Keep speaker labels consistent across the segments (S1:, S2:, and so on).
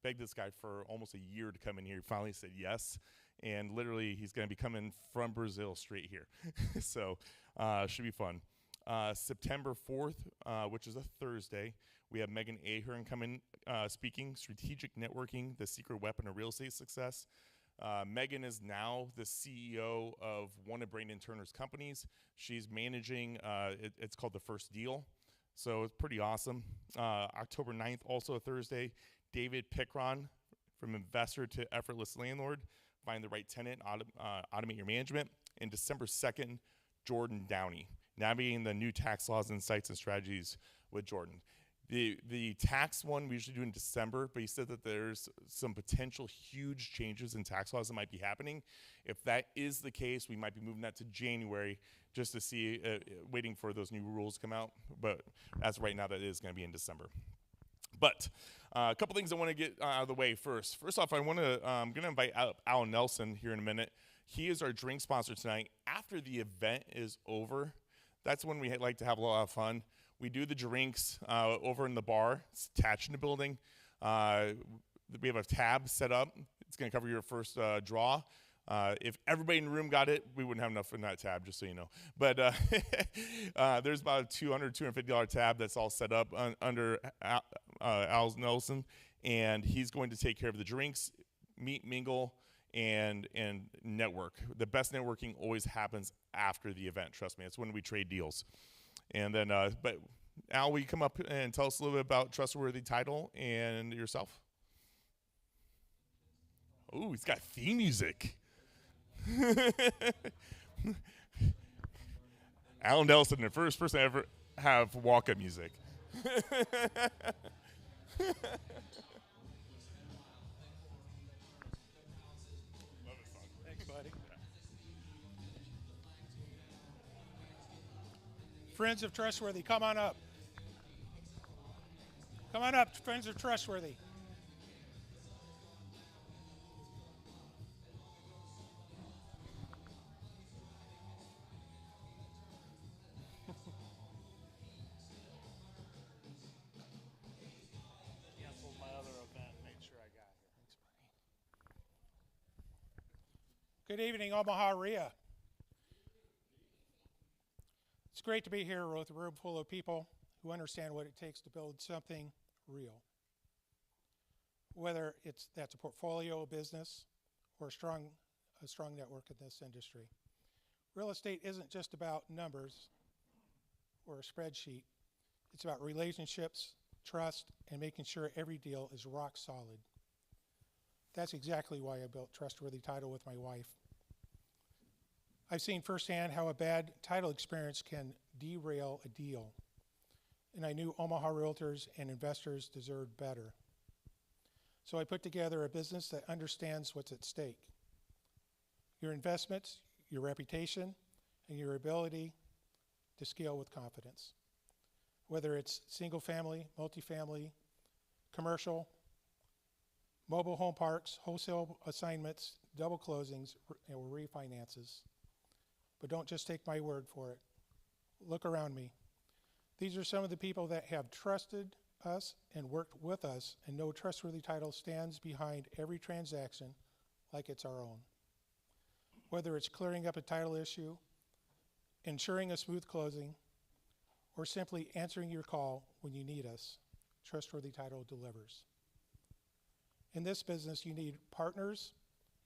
S1: begged this guy for almost a year to come in here. He finally said yes, and literally he's going to be coming from Brazil straight here. So should be fun. September 4th, which is a Thursday, we have Megan Ahern coming speaking, Strategic Networking, the Secret Weapon of Real Estate Success. Megan is now the CEO of one of Brandon Turner's companies. She's managing, it's called The First Deal. So it's pretty awesome. October 9th, also a Thursday, David Pickron from Investor to Effortless Landlord. Find the right tenant, automate your management. And December 2nd, Jordan Downey, navigating the new tax laws, insights, and strategies with Jordan. The tax one we usually do in December, but he said that there's some potential huge changes in tax laws that might be happening. If that is the case, we might be moving that to January just to see, waiting for those new rules to come out. But as of right now, that is going to be in December. But a couple things I want to get out of the way first. First off, I'm going to invite Alan Nelson here in a minute. He is our drink sponsor tonight. After the event is over, that's when we like to have a lot of fun. We do the drinks over in the bar. It's attached in the building. We have a tab set up. It's going to cover your first draw. If everybody in the room got it, we wouldn't have enough in that tab, just so you know. But there's about a $200, $250 tab that's all set up under Al Nelson, and he's going to take care of the drinks, meet, mingle, and network. The best networking always happens after the event. Trust me, it's when we trade deals. And then, but Al, will you come up and tell us a little bit about Trustworthy Title and yourself? Oh, he's got theme music. Alan Nelson, the first person to ever have walk-up music.
S2: Thanks, buddy. Friends of Trustworthy, come on up. Come on up, Friends of Trustworthy.
S3: Canceled my other event, made sure I got here.
S2: Good evening, Omaha REIA. It's great to be here with a room full of people who understand what it takes to build something real. Whether that's a portfolio, a business, or a strong network in this industry. Real estate isn't just about numbers or a spreadsheet. It's about relationships, trust, and making sure every deal is rock solid. That's exactly why I built Trustworthy Title with my wife. I've seen firsthand how a bad title experience can derail a deal, and I knew Omaha realtors and investors deserved better. So I put together a business that understands what's at stake. Your investments, your reputation, and your ability to scale with confidence. Whether it's single family, multifamily, commercial, mobile home parks, wholesale assignments, double closings, or refinances. But don't just take my word for it. Look around me. These are some of the people that have trusted us and worked with us and know Trustworthy Title stands behind every transaction like it's our own. Whether it's clearing up a title issue, ensuring a smooth closing, or simply answering your call when you need us, Trustworthy Title delivers. In this business, you need partners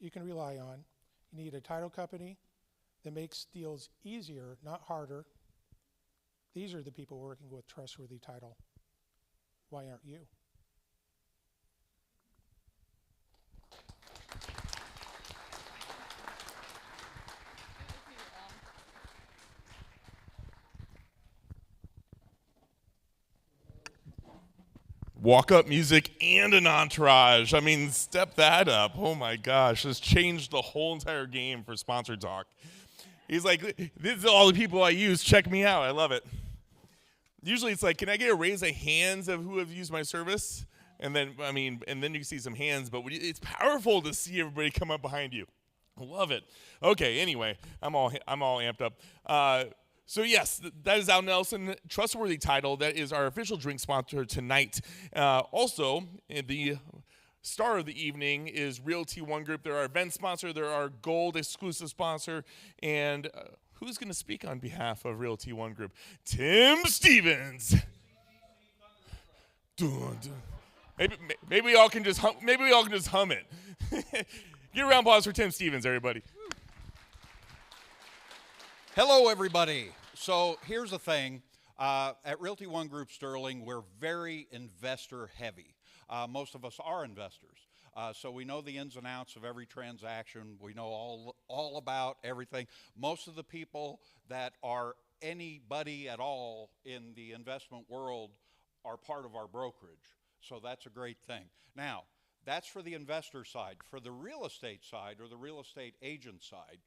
S2: you can rely on. You need a title company that makes deals easier, not harder. These are the people working with Trustworthy Title. Why aren't you?
S1: Walk-up music and an entourage. I mean, step that up. Oh my gosh, this changed the whole entire game for Sponsor Talk. He's like, these are all the people I use. Check me out. I love it. Usually it's like, can I get a raise of hands of who have used my service? And then, and then you see some hands, but it's powerful to see everybody come up behind you. I love it. Okay, anyway, I'm all amped up. So yes, that is Al Nelson, Trustworthy Title. That is our official drink sponsor tonight. Also, the star of the evening is Realty One Group. They're our event sponsor. They're our gold exclusive sponsor. And who's going to speak on behalf of Realty One Group? Tim Stevens. Dun, dun. Maybe we all can just hum, it. Give a round of applause for Tim Stevens, everybody.
S4: Hello, everybody. So here's the thing. At Realty One Group Sterling, we're very investor heavy. Most of us are investors. So we know the ins and outs of every transaction. We know all about everything. Most of the people that are anybody at all in the investment world are part of our brokerage. So that's a great thing. Now, that's for the investor side. For the real estate side, or the real estate agent side,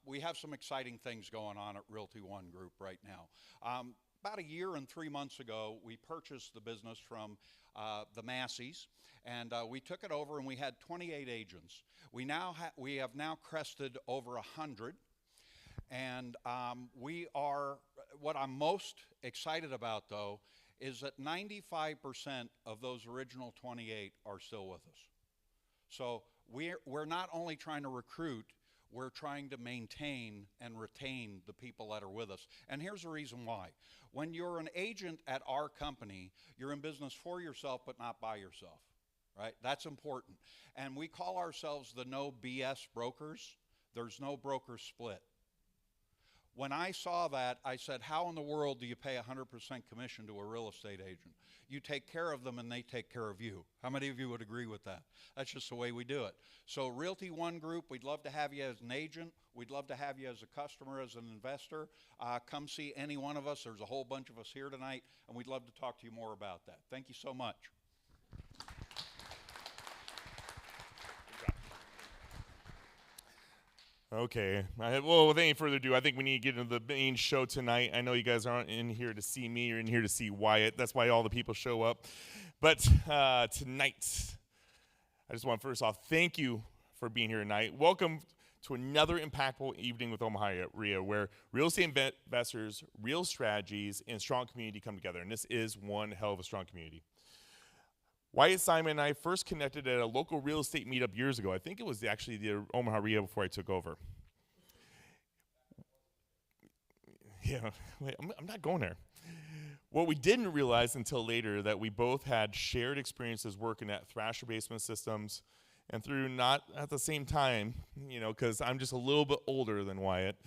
S4: we have some exciting things going on at Realty One Group right now. About a year and 3 months ago, we purchased the business from the Masseys, and we took it over, and we had 28 agents. We have now crested over 100, and what I'm most excited about, though, is that 95% of those original 28 are still with us. So we're not only trying to recruit, we're trying to maintain and retain the people that are with us. And here's the reason why. When you're an agent at our company, you're in business for yourself but not by yourself, right? That's important. And we call ourselves the no BS brokers. There's no broker split. When I saw that, I said, how in the world do you pay 100% commission to a real estate agent? You take care of them and they take care of you. How many of you would agree with that? That's just the way we do it. So Realty One Group, we'd love to have you as an agent. We'd love to have you as a customer, as an investor. Come see any one of us. There's a whole bunch of us here tonight, and we'd love to talk to you more about that. Thank you so much.
S1: Okay. Well, without any further ado, I think we need to get into the main show tonight. I know you guys aren't in here to see me. You're in here to see Wyatt. That's why all the people show up. But tonight, I just want to first off thank you for being here tonight. Welcome to another impactful evening with Omaha REIA, where real estate investors, real strategies, and strong community come together. And this is one hell of a strong community. Wyatt Simon and I first connected at a local real estate meetup years ago. I think it was actually the Omaha REIA before I took over. Yeah, wait, I'm not going there. What we didn't realize until later that we both had shared experiences working at Thrasher Basement Systems, and through not at the same time, because I'm just a little bit older than Wyatt.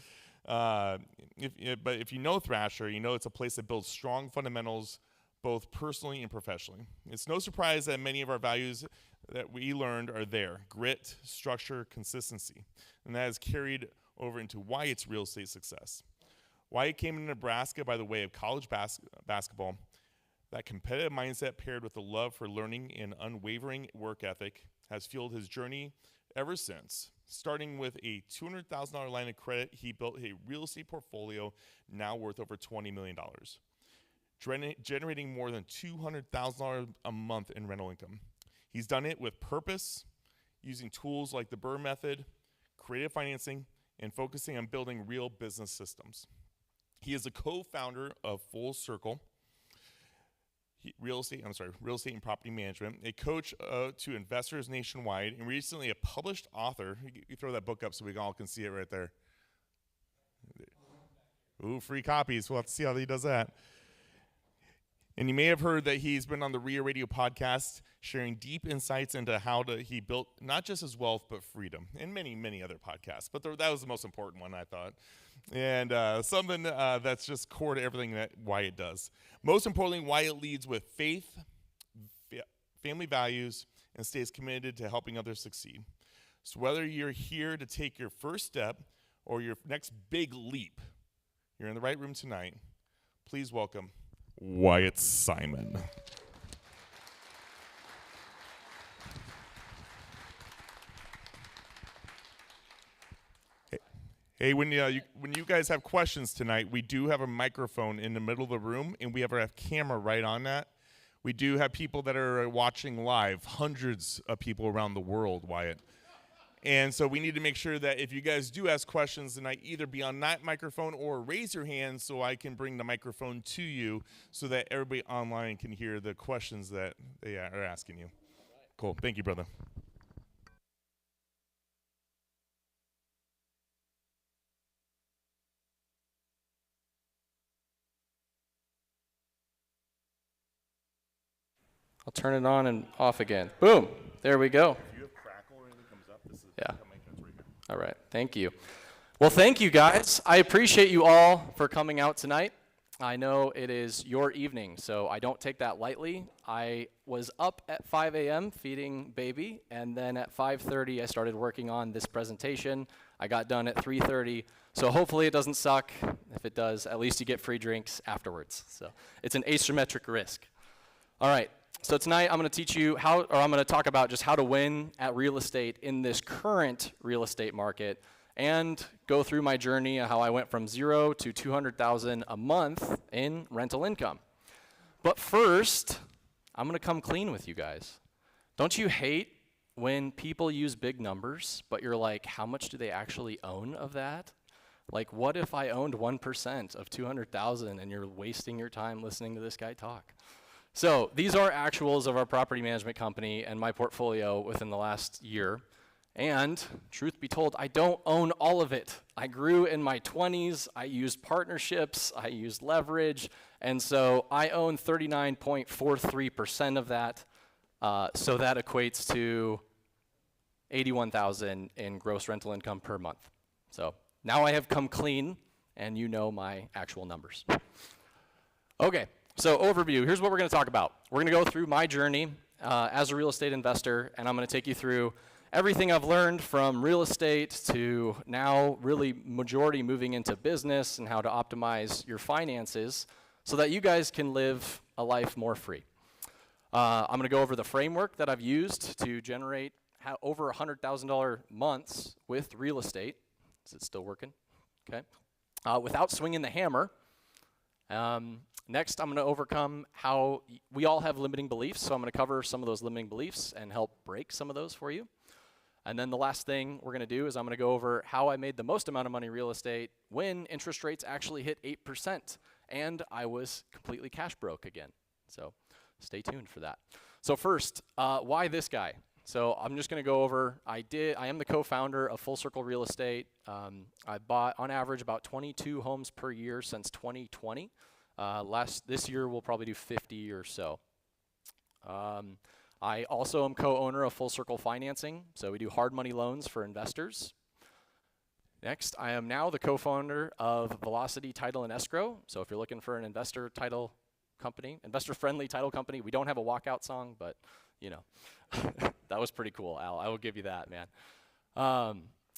S1: But if you know Thrasher, you know it's a place that builds strong fundamentals both personally and professionally. It's no surprise that many of our values that we learned are there: grit, structure, consistency. And that has carried over into Wyatt's real estate success. Wyatt came to Nebraska by the way of college basketball. That competitive mindset paired with a love for learning and unwavering work ethic has fueled his journey ever since. Starting with a $200,000 line of credit, he built a real estate portfolio now worth over $20 million. Generating more than $200,000 a month in rental income. He's done it with purpose, using tools like the BRRRR method, creative financing, and focusing on building real business systems. He is a co-founder of Full Circle Real Estate and Property Management, a coach to investors nationwide, and recently a published author. You throw that book up so we all can see it right there. Ooh, free copies. We'll have to see how he does that. And you may have heard that he's been on the REIA Radio podcast, sharing deep insights into how he built not just his wealth, but freedom, and many, many other podcasts. But that was the most important one, I thought. And something that's just core to everything that Wyatt does. Most importantly, Wyatt leads with faith, family values, and stays committed to helping others succeed. So whether you're here to take your first step or your next big leap, you're in the right room tonight. Please welcome Wyatt Simon. Hey, when you guys have questions tonight, we do have a microphone in the middle of the room, and we have our camera right on that. We do have people that are watching live, hundreds of people around the world, Wyatt. And so we need to make sure that if you guys do ask questions tonight, either be on that microphone or raise your hand so I can bring the microphone to you so that everybody online can hear the questions that they are asking you. Cool. Thank you, brother.
S5: I'll turn it on and off again. Boom. There we go.
S1: If you have crackle or anything comes up, this is
S5: Yeah.
S1: maintenance right here.
S5: All right. Thank you. Well, thank you, guys. I appreciate you all for coming out tonight. I know it is your evening, so I don't take that lightly. I was up at 5 a.m. feeding baby, and then at 5:30 I started working on this presentation. I got done at 3:30, so hopefully it doesn't suck. If it does, at least you get free drinks afterwards. So it's an asymmetric risk. All right. So tonight I'm going to teach you I'm going to talk about just how to win at real estate in this current real estate market, and go through my journey of how I went from 0 to 200,000 a month in rental income. But first, I'm going to come clean with you guys. Don't you hate when people use big numbers, but you're like, how much do they actually own of that? Like, what if I owned 1% of 200,000 and you're wasting your time listening to this guy talk? So these are actuals of our property management company and my portfolio within the last year. And truth be told, I don't own all of it. I grew in my 20s. I used partnerships. I used leverage. And so I own 39.43% of that. So that equates to $81,000 in gross rental income per month. So now I have come clean, and you know my actual numbers. Okay. So overview, here's what we're going to talk about. We're going to go through my journey as a real estate investor, and I'm going to take you through everything I've learned from real estate to now really majority moving into business and how to optimize your finances so that you guys can live a life more free. I'm going to go over the framework that I've used to generate over $100,000 months with real estate. Is it still working? Okay. Without swinging the hammer. Next, I'm going to overcome how we all have limiting beliefs, so I'm going to cover some of those limiting beliefs and help break some of those for you. And then the last thing we're going to do is I'm going to go over how I made the most amount of money in real estate when interest rates actually hit 8%, and I was completely cash broke again. So stay tuned for that. So first, why this guy? So I'm just going to go over, I am the co-founder of Full Circle Real Estate. I bought, on average, about 22 homes per year since 2020. This year we'll probably do 50 or so. I also am co-owner of Full Circle Financing, so we do hard money loans for investors. Next, I am now the co-founder of Velocity Title and Escrow. So if you're looking for an investor title company, investor-friendly title company, we don't have a walkout song, but you know, that was pretty cool, Al. I will give you that, man.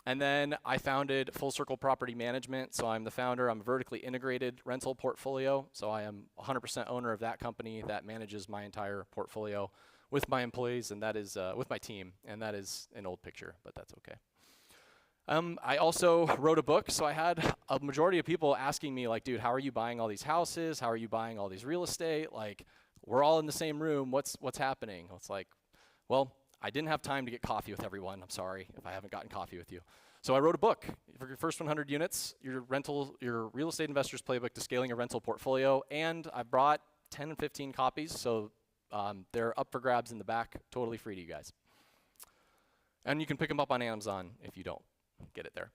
S5: And then I founded Full Circle Property Management, so I'm the founder. I'm a vertically integrated rental portfolio, so I am 100% owner of that company that manages my entire portfolio with my employees, and that is with my team, and that is an old picture, but that's okay. I also wrote a book, so I had a majority of people asking me, like, dude, how are you buying all these houses? How are you buying all these real estate? Like, we're all in the same room. What's happening? It's like, well, I didn't have time to get coffee with everyone. I'm sorry if I haven't gotten coffee with you. So I wrote a book for your first 100 units, your real estate investor's playbook to scaling a rental portfolio, and I brought 10 and 15 copies, so they're up for grabs in the back, totally free to you guys. And you can pick them up on Amazon if you don't get it there.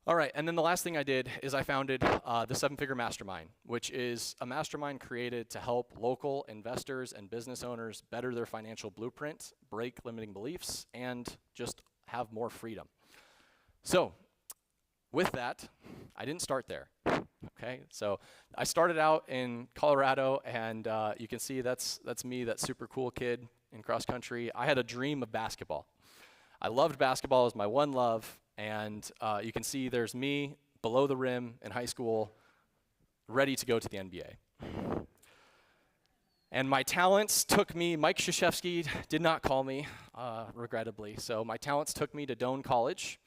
S5: All right, and then the last thing I did is I founded the 7-Figure Mastermind, which is a mastermind created to help local investors and business owners better their financial blueprint, break limiting beliefs, and just have more freedom. So with that, I didn't start there, okay? So I started out in Colorado, and you can see that's me, that super cool kid in cross country. I had a dream of basketball. I loved basketball as my one love, and you can see there's me below the rim in high school, ready to go to the NBA. And my talents took me, Mike Krzyzewski did not call me, regrettably, so my talents took me to Doane College,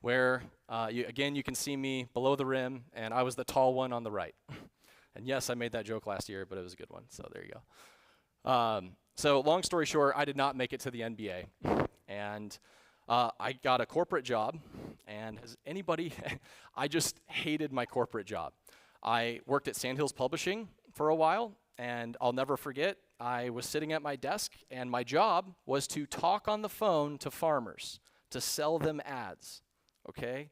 S5: where, again, you can see me below the rim, and I was the tall one on the right. And yes, I made that joke last year, but it was a good one, so there you go. So long story short, I did not make it to the NBA, and I got a corporate job, and has anybody, I just hated my corporate job. I worked at Sandhills Publishing for a while, and I'll never forget, I was sitting at my desk, and my job was to talk on the phone to farmers, to sell them ads, okay?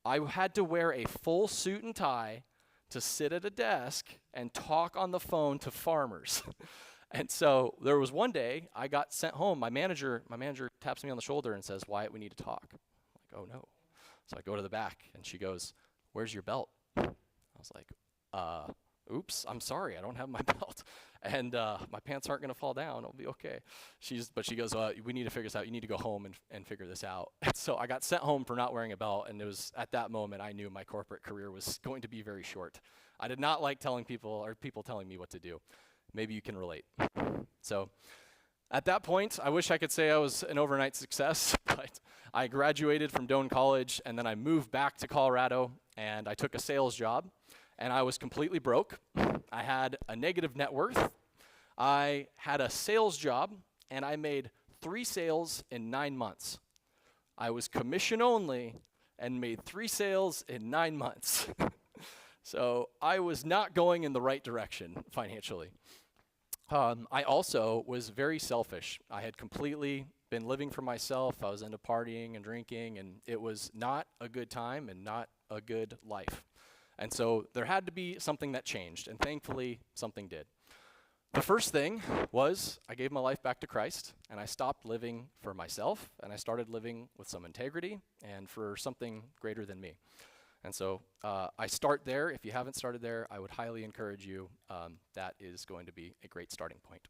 S5: I had to wear a full suit and tie to sit at a desk and talk on the phone to farmers. And so there was one day I got sent home. My manager taps me on the shoulder and says, "Wyatt, we need to talk." I'm like, "Oh no." So I go to the back and she goes, "Where's your belt?" I was like, oops, I'm sorry, I don't have my belt. And my pants aren't gonna fall down, I'll be okay. But she goes, "We need to figure this out. You need to go home and figure this out." And so I got sent home for not wearing a belt, and it was at that moment I knew my corporate career was going to be very short. I did not like telling people, or people telling me what to do. Maybe you can relate. So at that point, I wish I could say I was an overnight success, but I graduated from Doane College, and then I moved back to Colorado, and I took a sales job, and I was completely broke. I had a negative net worth. I had a sales job, and I made 3 sales in 9 months. I was commission only and made 3 sales in 9 months. So I was not going in the right direction financially. I also was very selfish. I had completely been living for myself. I was into partying and drinking, and it was not a good time and not a good life. And so there had to be something that changed, and thankfully something did. The first thing was I gave my life back to Christ, and I stopped living for myself, and I started living with some integrity and for something greater than me. And so I start there. If you haven't started there, I would highly encourage you. That is going to be a great starting point.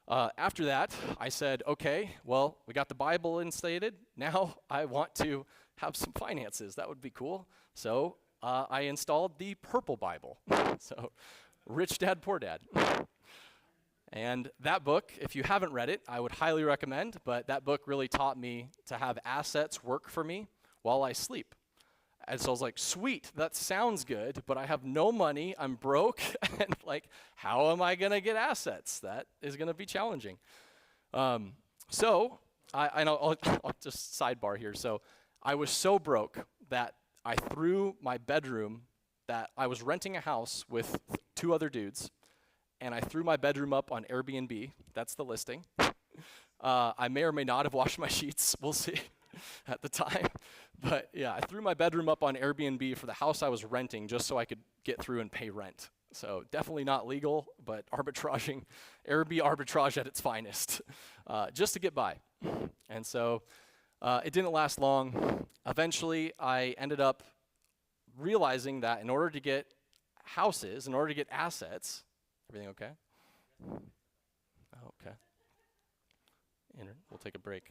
S5: After that, I said, okay, well, we got the Bible instated. Now I want to have some finances. That would be cool. So I installed the Purple Bible. So Rich Dad, Poor Dad. And that book, if you haven't read it, I would highly recommend. But that book really taught me to have assets work for me while I sleep. And so I was like, sweet, that sounds good, but I have no money, I'm broke, and like, how am I gonna get assets? That is gonna be challenging. So I know, I'll just sidebar here. So I was so broke that I threw my bedroom, that I was renting a house with 2 other dudes, and I threw my bedroom up on Airbnb. That's the listing. I may or may not have washed my sheets, we'll see at the time. But yeah, I threw my bedroom up on Airbnb for the house I was renting just so I could get through and pay rent. So definitely not legal, but arbitraging, Airbnb arbitrage at its finest, just to get by. And so it didn't last long. Eventually, I ended up realizing that in order to get houses, in order to get assets, everything okay? Okay. We'll take a break.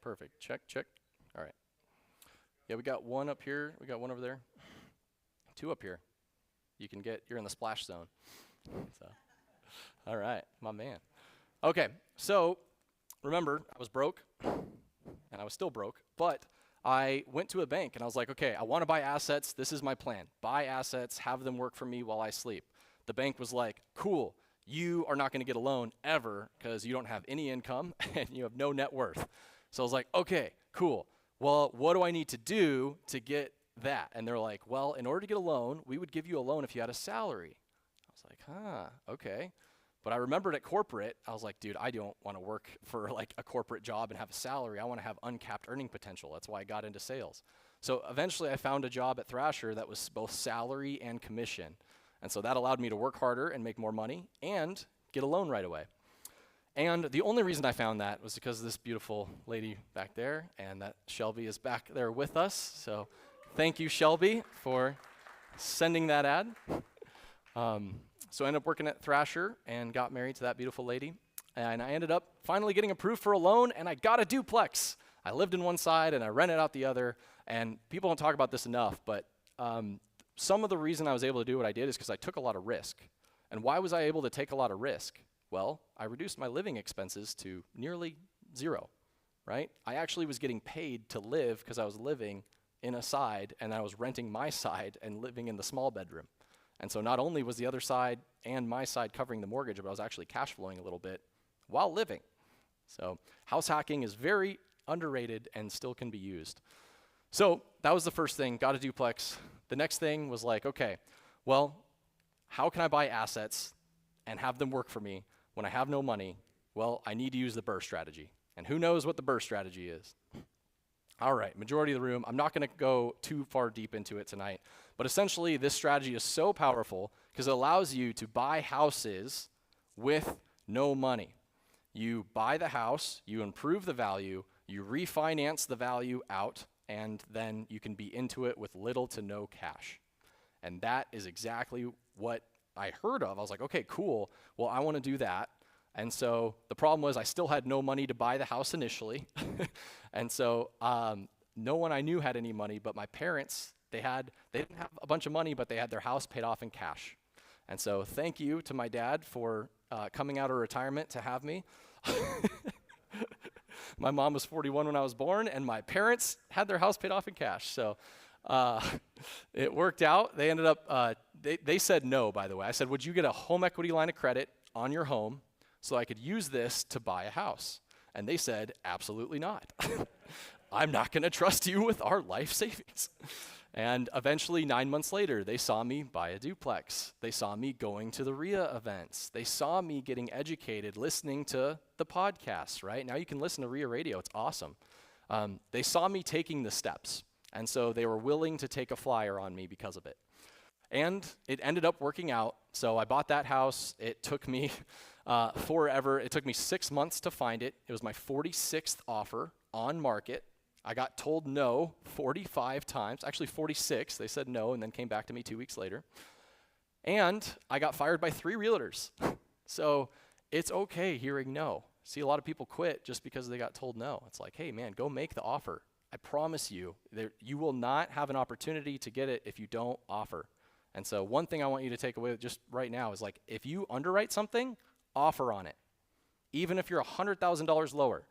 S5: Perfect. Check, check. All right. Yeah, we got 1 up here. We got 1 over there. 2 up here. You're in the splash zone. So, all right, my man. Okay, so remember, I was broke, and I was still broke, but I went to a bank, and I was like, okay, I want to buy assets. This is my plan. Buy assets, have them work for me while I sleep. The bank was like, cool, you are not going to get a loan ever because you don't have any income and you have no net worth. So I was like, okay, cool. Well, what do I need to do to get that? And they're like, well, in order to get a loan, we would give you a loan if you had a salary. I was like, okay. But I remembered at corporate, I was like, dude, I don't want to work for like a corporate job and have a salary. I want to have uncapped earning potential. That's why I got into sales. So eventually I found a job at Thrasher that was both salary and commission. And so that allowed me to work harder and make more money and get a loan right away. And the only reason I found that was because of this beautiful lady back there, and that Shelby is back there with us. So thank you, Shelby, for sending that ad. So I ended up working at Thrasher and got married to that beautiful lady. And I ended up finally getting approved for a loan, and I got a duplex. I lived in one side, and I rented out the other. And people don't talk about this enough, but some of the reason I was able to do what I did is because I took a lot of risk. And why was I able to take a lot of risk? Well, I reduced my living expenses to nearly zero, right? I actually was getting paid to live because I was living in a side and I was renting my side and living in the small bedroom. And so not only was the other side and my side covering the mortgage, but I was actually cash flowing a little bit while living. So house hacking is very underrated and still can be used. So that was the first thing, got a duplex. The next thing was like, okay, well, how can I buy assets and have them work for me when I have no money? Well, I need to use the BRRRR strategy. And who knows what the BRRRR strategy is? All right, majority of the room, I'm not gonna go too far deep into it tonight, but essentially this strategy is so powerful because it allows you to buy houses with no money. You buy the house, you improve the value, you refinance the value out, and then you can be into it with little to no cash. And that is exactly what I heard of. I was like, okay, cool, well, I wanna do that. And so the problem was I still had no money to buy the house initially. And so no one I knew had any money, but my parents, they didn't have a bunch of money, but they had their house paid off in cash. And so thank you to my dad for coming out of retirement to have me. My mom was 41 when I was born, and my parents had their house paid off in cash. So it worked out. They ended up, they said no, by the way. I said, would you get a home equity line of credit on your home so I could use this to buy a house? And they said, absolutely not. I'm not gonna trust you with our life savings. And eventually, 9 months later, they saw me buy a duplex. They saw me going to the REIA events. They saw me getting educated, listening to the podcasts, right? Now you can listen to REIA radio, it's awesome. They saw me taking the steps. And so they were willing to take a flyer on me because of it. And it ended up working out. So I bought that house. It took me forever. It took me 6 months to find it. It was my 46th offer on market. I got told no 45 times, actually 46. They said no and then came back to me 2 weeks later. And I got fired by 3 realtors. So it's okay hearing no. See, a lot of people quit just because they got told no. It's like, hey man, go make the offer. I promise you, you will not have an opportunity to get it if you don't offer. And so one thing I want you to take away just right now is like, if you underwrite something, offer on it. Even if you're $100,000 lower,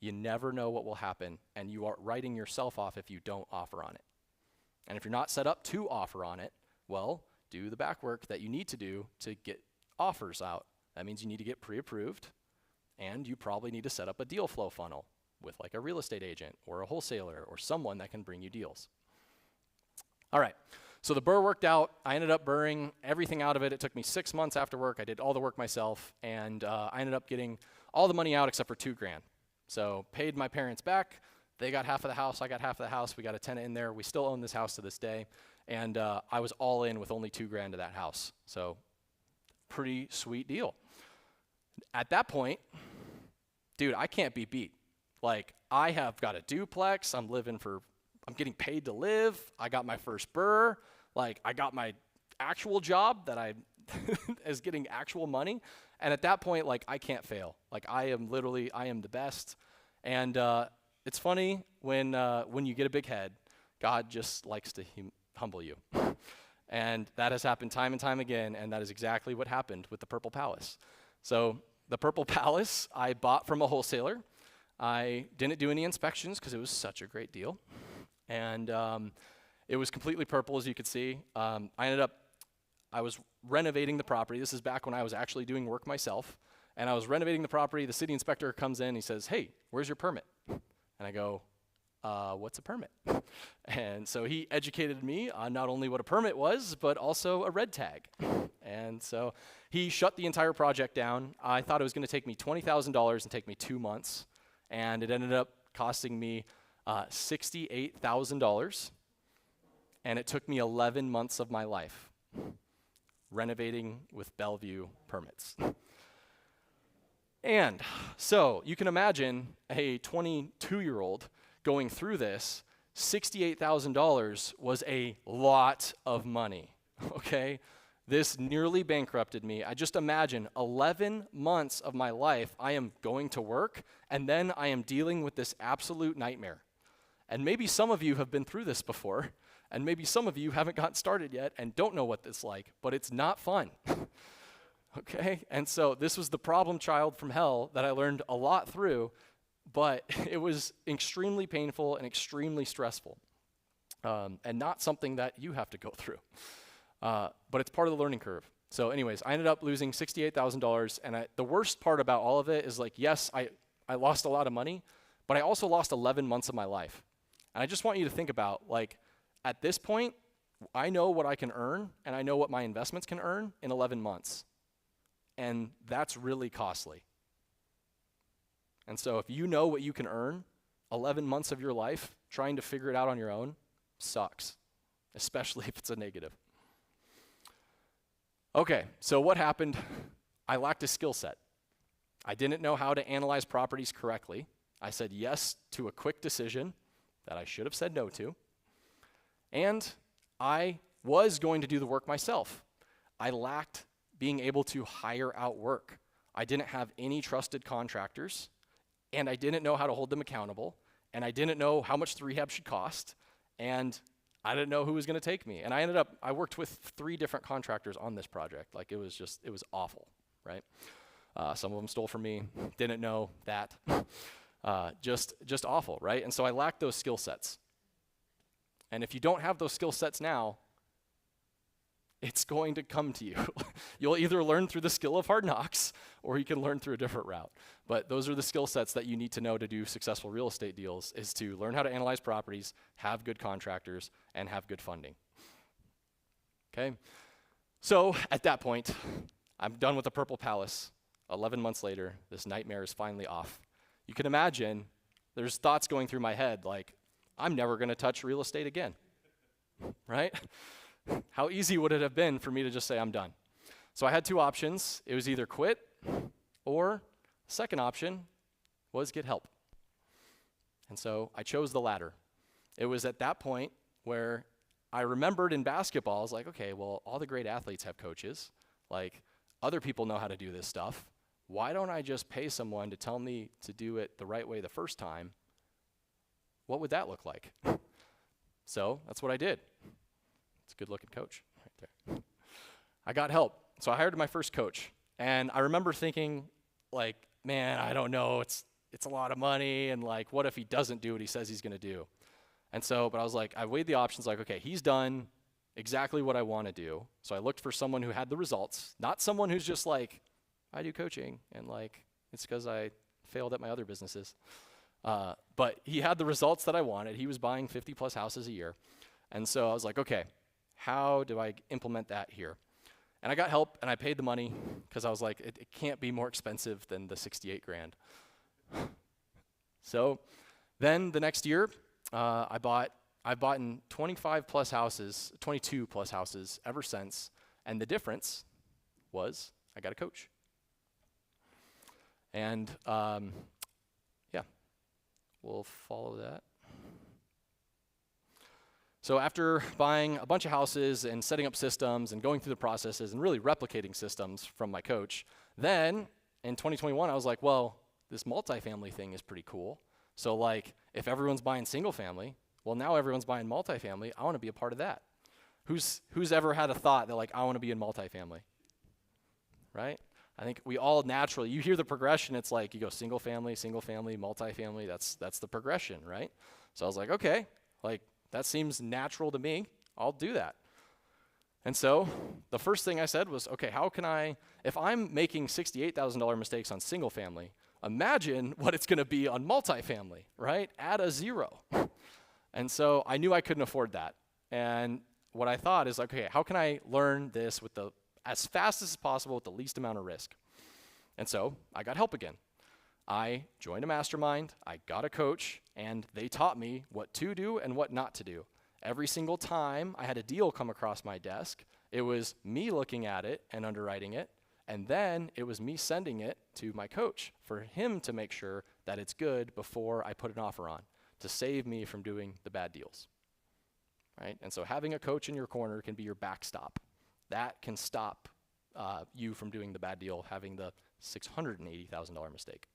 S5: you never know what will happen, and you are writing yourself off if you don't offer on it. And if you're not set up to offer on it, well, do the back work that you need to do to get offers out. That means you need to get pre-approved, and you probably need to set up a deal flow funnel with like a real estate agent or a wholesaler or someone that can bring you deals. All right. So the BRRRR worked out. I ended up BRRRRing everything out of it. It took me 6 months after work. I did all the work myself, and I ended up getting all the money out except for $2,000. So paid my parents back. They got half of the house. I got half of the house. We got a tenant in there. We still own this house to this day. And I was all in with only $2,000 to that house. So pretty sweet deal. At that point, dude, I can't be beat. Like, I have got a duplex. I'm getting paid to live. I got my first BRRRR. Like, I got my actual job that I is getting actual money. And at that point, like, I can't fail. Like, I am the best. And it's funny when you get a big head, God just likes to humble you. And that has happened time and time again, and that is exactly what happened with the Purple Palace. So the Purple Palace I bought from a wholesaler. I didn't do any inspections because it was such a great deal. And it was completely purple, as you could see. I was renovating the property. This is back when I was actually doing work myself. And I was renovating the property. The city inspector comes in. He says, hey, where's your permit? And I go, what's a permit? And so he educated me on not only what a permit was, but also a red tag. And so he shut the entire project down. I thought it was going to take me $20,000 and take me 2 months. And it ended up costing me $68,000. And it took me 11 months of my life renovating with Bellevue permits. And so you can imagine a 22-year-old going through this. $68,000 was a lot of money, okay? This nearly bankrupted me. I just imagine 11 months of my life, I am going to work, and then I am dealing with this absolute nightmare. And maybe some of you have been through this before, and maybe some of you haven't gotten started yet and don't know what this is like, but it's not fun. Okay? And so this was the problem child from hell that I learned a lot through. but it was extremely painful and extremely stressful, and not something that you have to go through. But it's part of the learning curve. So anyways, I ended up losing $68,000, and the worst part about all of it is like, yes, I lost a lot of money, but I also lost 11 months of my life. And I just want you to think about, like, at this point, I know what I can earn, and I know what my investments can earn in 11 months. And that's really costly. And so if you know what you can earn, 11 months of your life, trying to figure it out on your own, sucks, especially if it's a negative. Okay, so what happened? I lacked a skill set. I didn't know how to analyze properties correctly. I said yes to a quick decision that I should have said no to. And I was going to do the work myself. I lacked being able to hire out work. I didn't have any trusted contractors, and I didn't know how to hold them accountable, and I didn't know how much the rehab should cost, and I didn't know who was going to take me. And I worked with 3 different contractors on this project. Like, it was awful, right? Some of them stole from me, didn't know that. Just awful, right? And so I lacked those skill sets. And if you don't have those skill sets now, it's going to come to you. You'll either learn through the skill of hard knocks, or you can learn through a different route. But those are the skill sets that you need to know to do successful real estate deals, is to learn how to analyze properties, have good contractors, and have good funding. Okay? So at that point, I'm done with the Purple Palace. 11 months later, this nightmare is finally off. You can imagine there's thoughts going through my head like, I'm never going to touch real estate again, right? How easy would it have been for me to just say I'm done? So I had 2 options. It was either quit, or second option was get help. And so I chose the latter. It was at that point where I remembered in basketball, I was like, okay, well, all the great athletes have coaches. Like, other people know how to do this stuff. Why don't I just pay someone to tell me to do it the right way the first time? What would that look like? So that's what I did. It's a good-looking coach right there. I got help. So I hired my first coach. And I remember thinking, like, man, I don't know. It's a lot of money. And, like, what if he doesn't do what he says he's going to do? And so, but I was like, I weighed the options, like, okay, he's done exactly what I want to do. So I looked for someone who had the results, not someone who's just like, I do coaching, and, like, it's because I failed at my other businesses. But he had the results that I wanted. He was buying 50-plus houses a year. And so I was like, okay, how do I implement that here? And I got help, and I paid the money, because I was like, it can't be more expensive than the $68,000. So then the next year, I've bought in 25-plus houses, 22-plus houses ever since, and the difference was I got a coach. And yeah, we'll follow that. So after buying a bunch of houses and setting up systems and going through the processes and really replicating systems from my coach, then in 2021, I was like, well, this multifamily thing is pretty cool. So, like, if everyone's buying single family, well, now everyone's buying multifamily. I want to be a part of that. Who's ever had a thought that, like, I want to be in multifamily? Right? I think we all naturally, you hear the progression, it's like you go single family, multifamily, that's the progression, right? So I was like, okay, like, that seems natural to me. I'll do that. And so the first thing I said was, okay, how can I, if I'm making $68,000 mistakes on single family, imagine what it's going to be on multifamily, right? Add a 0. And so I knew I couldn't afford that. And what I thought is, okay, how can I learn this with as fast as possible with the least amount of risk? And so I got help again. I joined a mastermind, I got a coach, and they taught me what to do and what not to do. Every single time I had a deal come across my desk, it was me looking at it and underwriting it, and then it was me sending it to my coach for him to make sure that it's good before I put an offer on, to save me from doing the bad deals, right? And so having a coach in your corner can be your backstop. That can stop you from doing the bad deal, having the $680,000 mistake.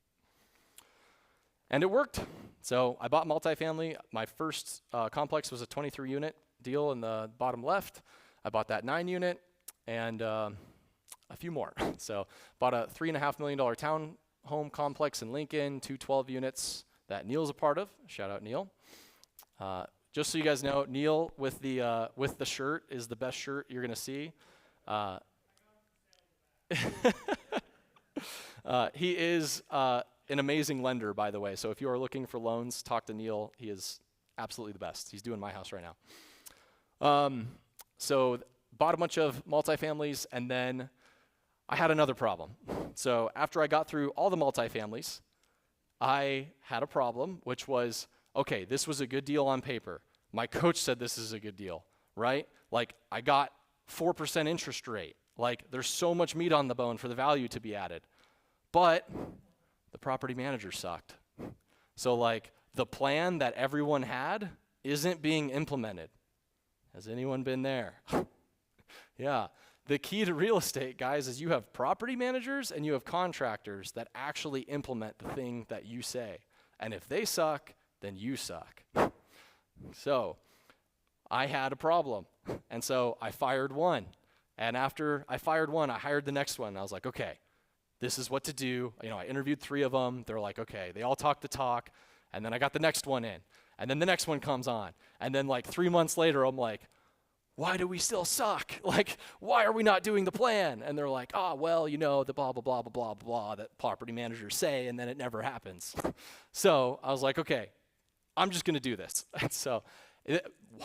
S5: And it worked. So I bought multifamily. My first complex was a 23-unit deal in the bottom left. I bought that 9-unit and a few more. So bought a $3.5 million home complex in Lincoln, 2 12 units that Neil's a part of. Shout out Neil. Just so you guys know, Neil with the shirt is the best shirt you're gonna see. He is an amazing lender, by the way. So if you are looking for loans, talk to Neil. He is absolutely the best. He's doing my house right now. So bought a bunch of multifamilies, and then I had another problem. So after I got through all the multifamilies, I had a problem, which was, okay, this was a good deal on paper. My coach said this is a good deal, right? Like, I got 4% interest rate. Like, there's so much meat on the bone for the value to be added. But the property manager sucked. So, like, the plan that everyone had isn't being implemented. Has anyone been there? Yeah. The key to real estate, guys, is you have property managers and you have contractors that actually implement the thing that you say. And if they suck, then you suck. So I had a problem. And so I fired one. And after I fired one, I hired the next one. I was like, okay, this is what to do. You know, I interviewed 3 of them. They're like, okay, they all talk the talk. And then I got the next one in. And then the next one comes on. And then like 3 months later, I'm like, why do we still suck? Like, why are we not doing the plan? And they're like, oh, well, you know, the blah, blah, blah, blah, blah, blah that property managers say, and then it never happens. So I was like, okay, I'm just going to do this. And so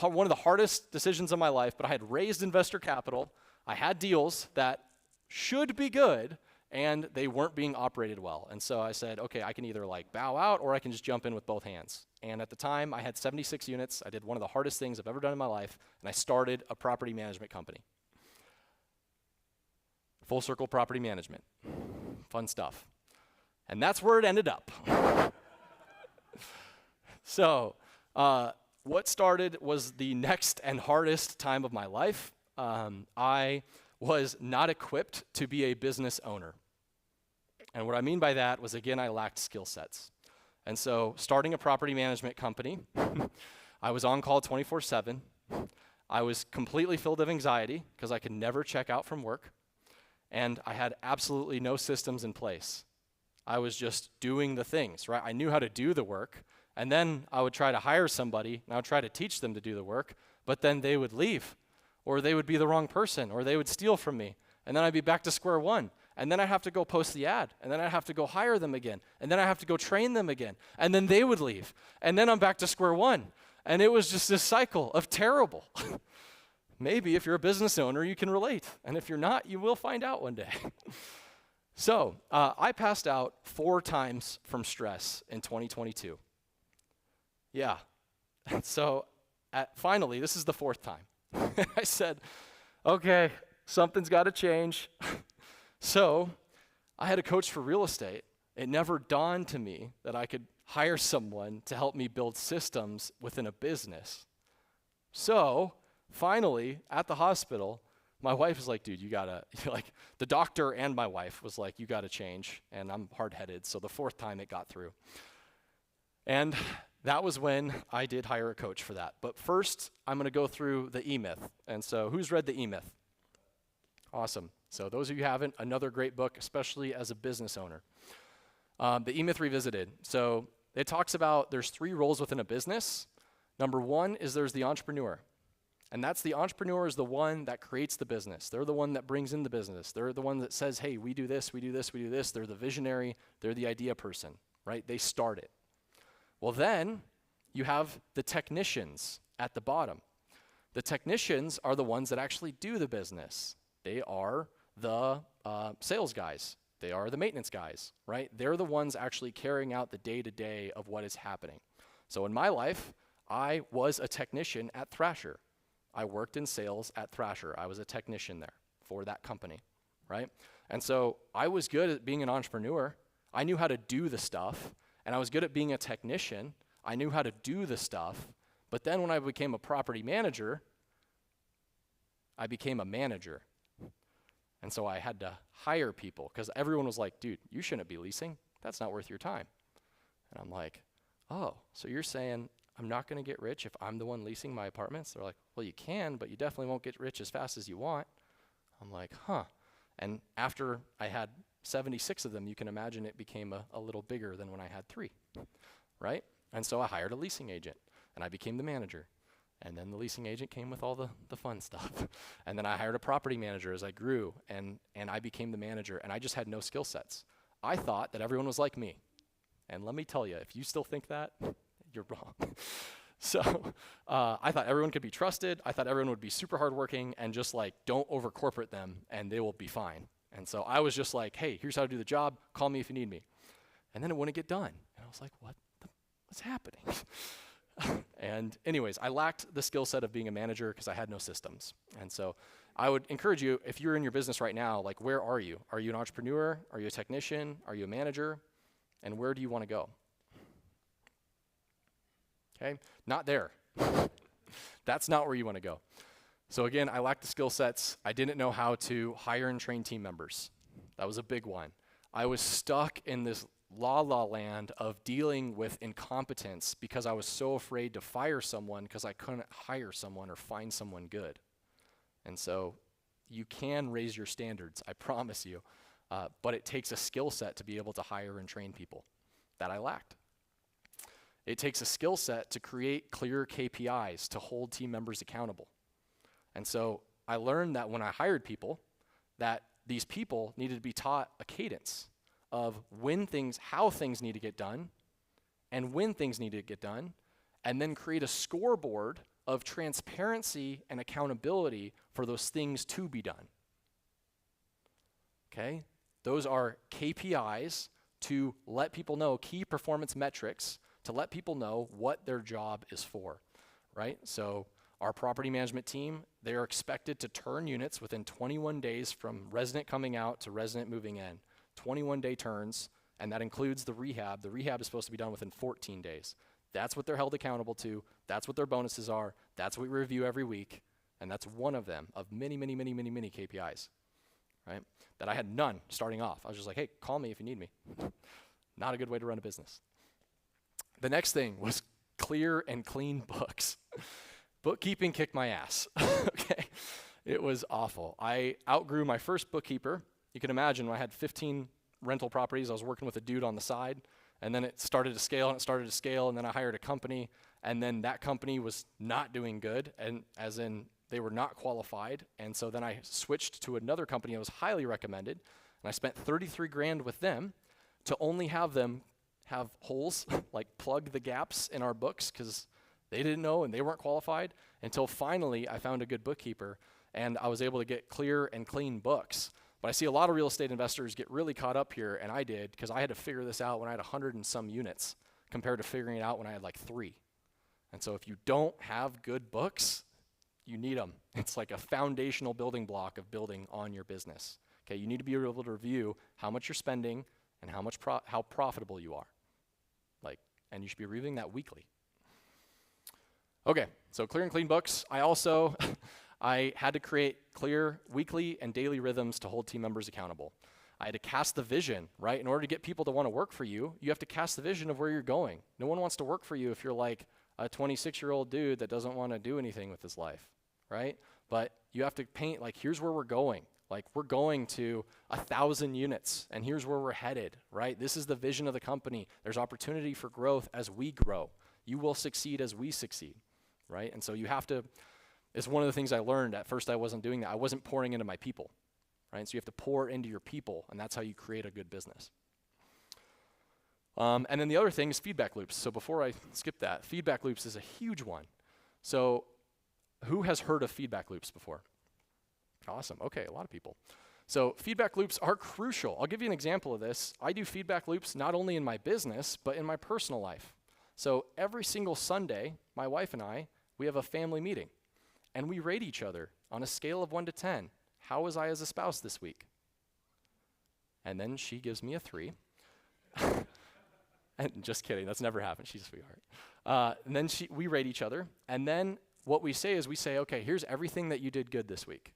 S5: one of the hardest decisions of my life, but I had raised investor capital. I had deals that should be good, and they weren't being operated well. And so I said, okay, I can either like bow out or I can just jump in with both hands. And at the time, I had 76 units. I did one of the hardest things I've ever done in my life, and I started a property management company. Full Circle Property Management. Fun stuff. And that's where it ended up. So what started was the next and hardest time of my life. I was not equipped to be a business owner. And what I mean by that was, again, I lacked skill sets. And so starting a property management company, I was on call 24/7. I was completely filled with anxiety because I could never check out from work. And I had absolutely no systems in place. I was just doing the things, right? I knew how to do the work. And then I would try to hire somebody, and I would try to teach them to do the work, but then they would leave, or they would be the wrong person, or they would steal from me. And then I'd be back to square one. And then I'd have to go post the ad. And then I'd have to go hire them again. And then I'd have to go train them again. And then they would leave. And then I'm back to square one. And it was just this cycle of terrible. Maybe if you're a business owner, you can relate. And if you're not, you will find out one day. So I passed out 4 times from stress in 2022. Yeah. So finally, this is the 4th time. I said, okay, something's got to change. So I had a coach for real estate. It never dawned to me that I could hire someone to help me build systems within a business. So finally, at the hospital, my wife was like, dude, you gotta, like, the doctor and my wife was like, you gotta change. And I'm hard-headed, so the 4th time it got through. And that was when I did hire a coach for that. But first, I'm gonna go through the E-Myth. And so who's read the E-Myth? Awesome. So those of you who haven't, another great book, especially as a business owner. The E-Myth Revisited. So it talks about there's 3 roles within a business. Number 1 is there's the entrepreneur. And that's the entrepreneur is the one that creates the business. They're the one that brings in the business. They're the one that says, hey, we do this, we do this, we do this. They're the visionary. They're the idea person, right? They start it. Well, then you have the technicians at the bottom. The technicians are the ones that actually do the business. They are the sales guys. They are the maintenance guys, right? They're the ones actually carrying out the day-to-day of what is happening. So in my life, I was a technician at Thrasher. I worked in sales at Thrasher. I was a technician there for that company, right? And so I was good at being an entrepreneur. I knew how to do the stuff, and I was good at being a technician. I knew how to do the stuff, but then when I became a property manager, I became a manager. And so I had to hire people because everyone was like, dude, you shouldn't be leasing. That's not worth your time. And I'm like, oh, so you're saying I'm not going to get rich if I'm the one leasing my apartments? They're like, well, you can, but you definitely won't get rich as fast as you want. I'm like, huh. And after I had 76 of them, you can imagine it became a little bigger than when I had 3, right? And so I hired a leasing agent, and I became the manager. And then the leasing agent came with all the fun stuff. And then I hired a property manager as I grew, and I became the manager, and I just had no skill sets. I thought that everyone was like me. And let me tell you, if you still think that, you're wrong. So I thought everyone could be trusted. I thought everyone would be super hardworking and just like, don't over corporate them and they will be fine. And so I was just like, hey, here's how to do the job. Call me if you need me. And then it wouldn't get done. And I was like, what's happening? And anyways, I lacked the skill set of being a manager because I had no systems. And so I would encourage you, if you're in your business right now, like, where are you? Are you an entrepreneur? Are you a technician? Are you a manager? And where do you want to go? Okay, not there. That's not where you want to go. So again, I lacked the skill sets. I didn't know how to hire and train team members. That was a big one. I was stuck in this la land of dealing with incompetence because I was so afraid to fire someone because I couldn't hire someone or find someone good. And so you can raise your standards, I promise you, but it takes a skill set to be able to hire and train people that I lacked. It takes a skill set to create clear KPIs to hold team members accountable. And so I learned that when I hired people, that these people needed to be taught a cadence of how things need to get done, and when things need to get done, and then create a scoreboard of transparency and accountability for those things to be done. Okay? Those are KPIs to let people know, key performance metrics, to let people know what their job is for, right? So our property management team, they are expected to turn units within 21 days from resident coming out to resident moving in. 21-day turns, and that includes the rehab. The rehab is supposed to be done within 14 days. That's what they're held accountable to. That's what their bonuses are. That's what we review every week, and that's one of them of many KPIs, right? That I had none starting off. I was just like, hey, call me if you need me. Not a good way to run a business. The next thing was clear and clean books. Bookkeeping kicked my ass, okay? It was awful. I outgrew my first bookkeeper. You can imagine when I had 15 rental properties, I was working with a dude on the side, and then it started to scale, and then I hired a company, and then that company was not doing good, and as in they were not qualified, and so then I switched to another company that was highly recommended, and I spent 33 grand with them to only have them have holes, like plug the gaps in our books, because they didn't know and they weren't qualified, until finally I found a good bookkeeper, and I was able to get clear and clean books. But I see a lot of real estate investors get really caught up here, and I did, because I had to figure this out when I had 100 and some units compared to figuring it out when I had like 3. And so if you don't have good books, you need them. It's like a foundational building block of building on your business. Okay, you need to be able to review how much you're spending and how profitable you are. And you should be reviewing that weekly. Okay, so clear and clean books. I also I had to create clear weekly and daily rhythms to hold team members accountable. I had to cast the vision, right? In order to get people to want to work for you, you have to cast the vision of where you're going. No one wants to work for you if you're like a 26-year-old dude that doesn't want to do anything with his life, right? But you have to paint, like, here's where we're going. Like, we're going to 1,000 units, and here's where we're headed, right? This is the vision of the company. There's opportunity for growth as we grow. You will succeed as we succeed, right? And so you have to, it's one of the things I learned. At first I wasn't doing that. I wasn't pouring into my people, right? So you have to pour into your people, and that's how you create a good business. And then the other thing is feedback loops. So before I skip that, feedback loops is a huge one. So who has heard of feedback loops before? Awesome. Okay, a lot of people. So feedback loops are crucial. I'll give you an example of this. I do feedback loops not only in my business, but in my personal life. So every single Sunday, my wife and I, we have a family meeting, and we rate each other on a scale of 1 to 10. How was I as a spouse this week? And then she gives me a 3. And just kidding, that's never happened. She's a sweetheart. And then we rate each other, and then what we say is okay, here's everything that you did good this week.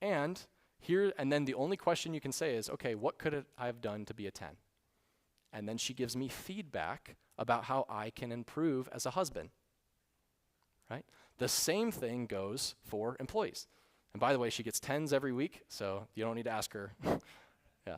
S5: And then the only question you can say is, okay, what could I have done to be a 10? And then she gives me feedback about how I can improve as a husband, right? The same thing goes for employees. And by the way, she gets 10s every week, so you don't need to ask her. Yeah.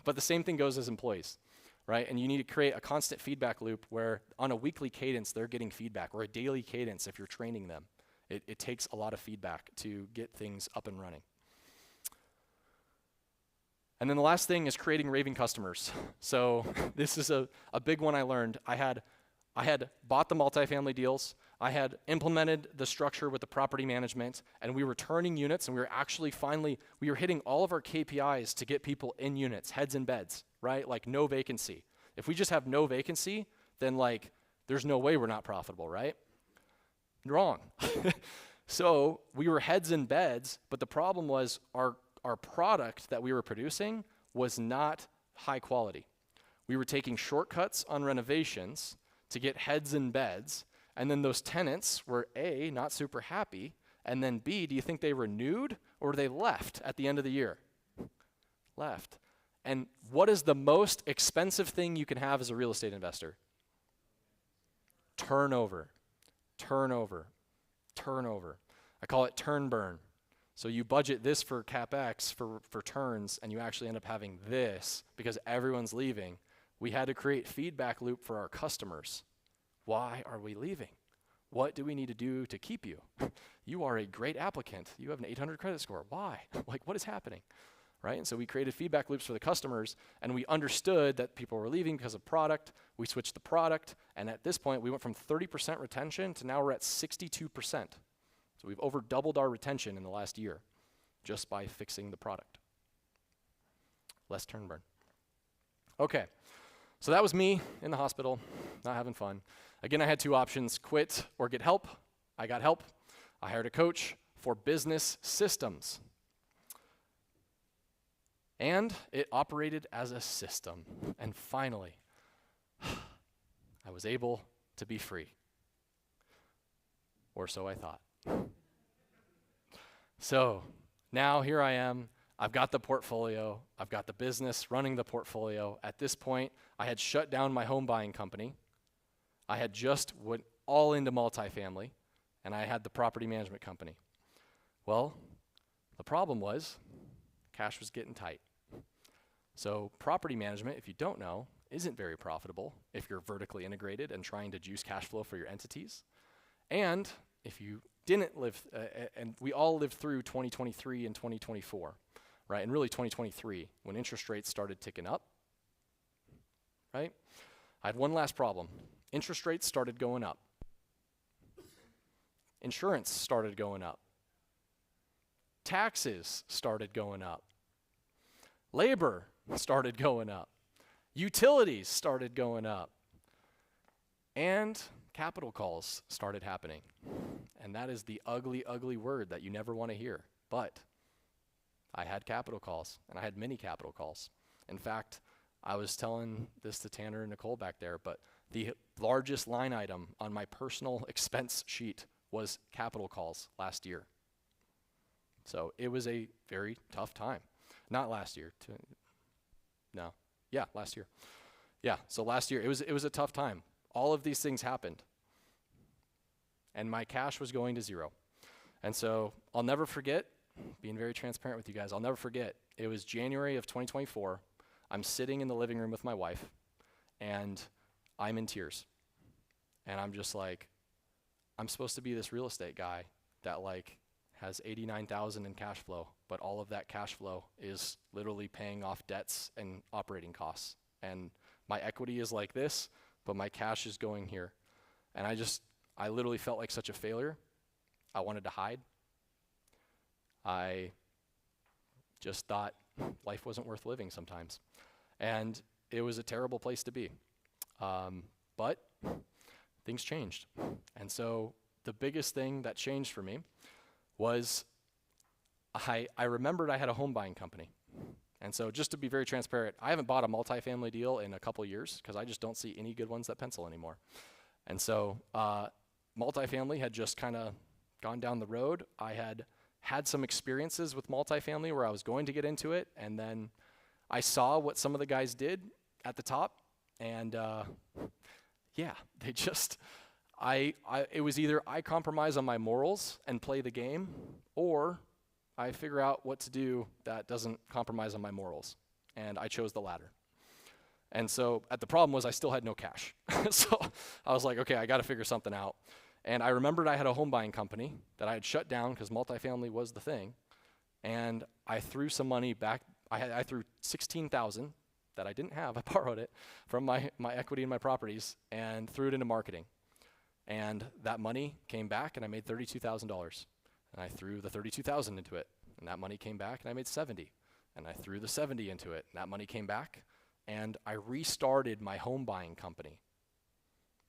S5: But the same thing goes as employees, right? And you need to create a constant feedback loop where on a weekly cadence, they're getting feedback, or a daily cadence if you're training them. It takes a lot of feedback to get things up and running. And then the last thing is creating raving customers. So this is a big one I learned. I had bought the multifamily deals. I had implemented the structure with the property management, and we were turning units, and we were actually we were hitting all of our KPIs to get people in units, heads in beds, right? Like no vacancy. If we just have no vacancy, then like there's no way we're not profitable, right? Wrong. So we were heads in beds, but the problem was our product that we were producing was not high quality. We were taking shortcuts on renovations to get heads in beds, and then those tenants were A, not super happy, and then B, do you think they renewed or they left at the end of the year? Left. And what is the most expensive thing you can have as a real estate investor? Turnover. Turnover. Turnover. I call it turn burn. So you budget this for CapEx, for turns, and you actually end up having this because everyone's leaving. We had to create feedback loop for our customers. Why are we leaving? What do we need to do to keep you? You are a great applicant. You have an 800 credit score. Why? Like, what is happening? Right? And so we created feedback loops for the customers, and we understood that people were leaving because of product. We switched the product, and at this point, we went from 30% retention to now we're at 62%. So we've over doubled our retention in the last year just by fixing the product. Less turn burn. Okay, so that was me in the hospital, not having fun. Again, I had two options, quit or get help. I got help. I hired a coach for business systems. And it operated as a system. And finally, I was able to be free. Or so I thought. So now here I am. I've got the portfolio. I've got the business running the portfolio. At this point, I had shut down my home buying company. I had just went all into multifamily, and I had the property management company. Well, the problem was cash was getting tight. So property management, if you don't know, isn't very profitable if you're vertically integrated and trying to juice cash flow for your entities. And if you didn't live, and we all lived through 2023 and 2024, right? And really 2023, when interest rates started ticking up, right? I had one last problem. Interest rates started going up. Insurance started going up. Taxes started going up. Labor started going up. Utilities started going up. And capital calls started happening. And that is the ugly, ugly word that you never want to hear. But I had capital calls, and I had many capital calls. In fact, I was telling this to Tanner and Nicole back there, but the largest line item on my personal expense sheet was capital calls last year. So it was a very tough time. Not last year. Last year. Yeah, so last year, it was a tough time. All of these things happened. And my cash was going to zero. And so I'll never forget, being very transparent with you guys, I'll never forget, it was January of 2024. I'm sitting in the living room with my wife, and I'm in tears. And I'm just like, I'm supposed to be this real estate guy that like has $89,000 in cash flow, but all of that cash flow is literally paying off debts and operating costs. And my equity is like this, but my cash is going here. And I literally felt like such a failure. I wanted to hide. I just thought life wasn't worth living sometimes. And it was a terrible place to be. But things changed. And so the biggest thing that changed for me was I remembered I had a home buying company. And so just to be very transparent, I haven't bought a multifamily deal in a couple years because I just don't see any good ones that pencil anymore. And so multifamily had just kind of gone down the road. I had some experiences with multifamily where I was going to get into it, and then I saw what some of the guys did at the top, and they just, it was either I compromise on my morals and play the game, or I figure out what to do that doesn't compromise on my morals. And I chose the latter. And so the problem was I still had no cash. So I was like, okay, I got to figure something out. And I remembered I had a home buying company that I had shut down because multifamily was the thing. And I threw some money back. I threw $16,000 that I didn't have. I borrowed it from my equity in my properties and threw it into marketing. And that money came back and I made $32,000. And I threw the $32,000 into it. And that money came back and I made $70,000. And I threw the $70,000 into it. And that money came back. And I restarted my home buying company.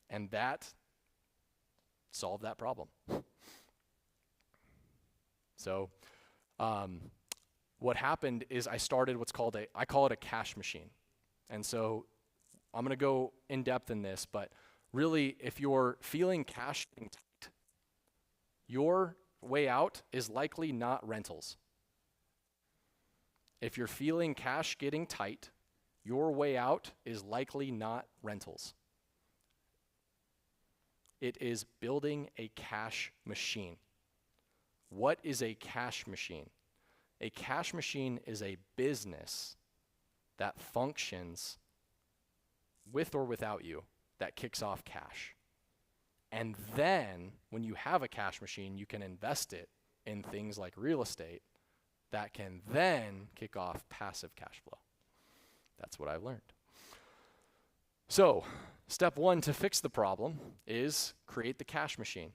S5: And that solved that problem. So what happened is I started what's called I call it a cash machine. And so I'm going to go in depth in this, but really if you're feeling cash getting tight, your way out is likely not rentals. If you're feeling cash getting tight, your way out is likely not rentals. It is building a cash machine. What is a cash machine? A cash machine is a business that functions with or without you, that kicks off cash. And then, when you have a cash machine, you can invest it in things like real estate that can then kick off passive cash flow. That's what I've learned. So, step one to fix the problem is create the cash machine.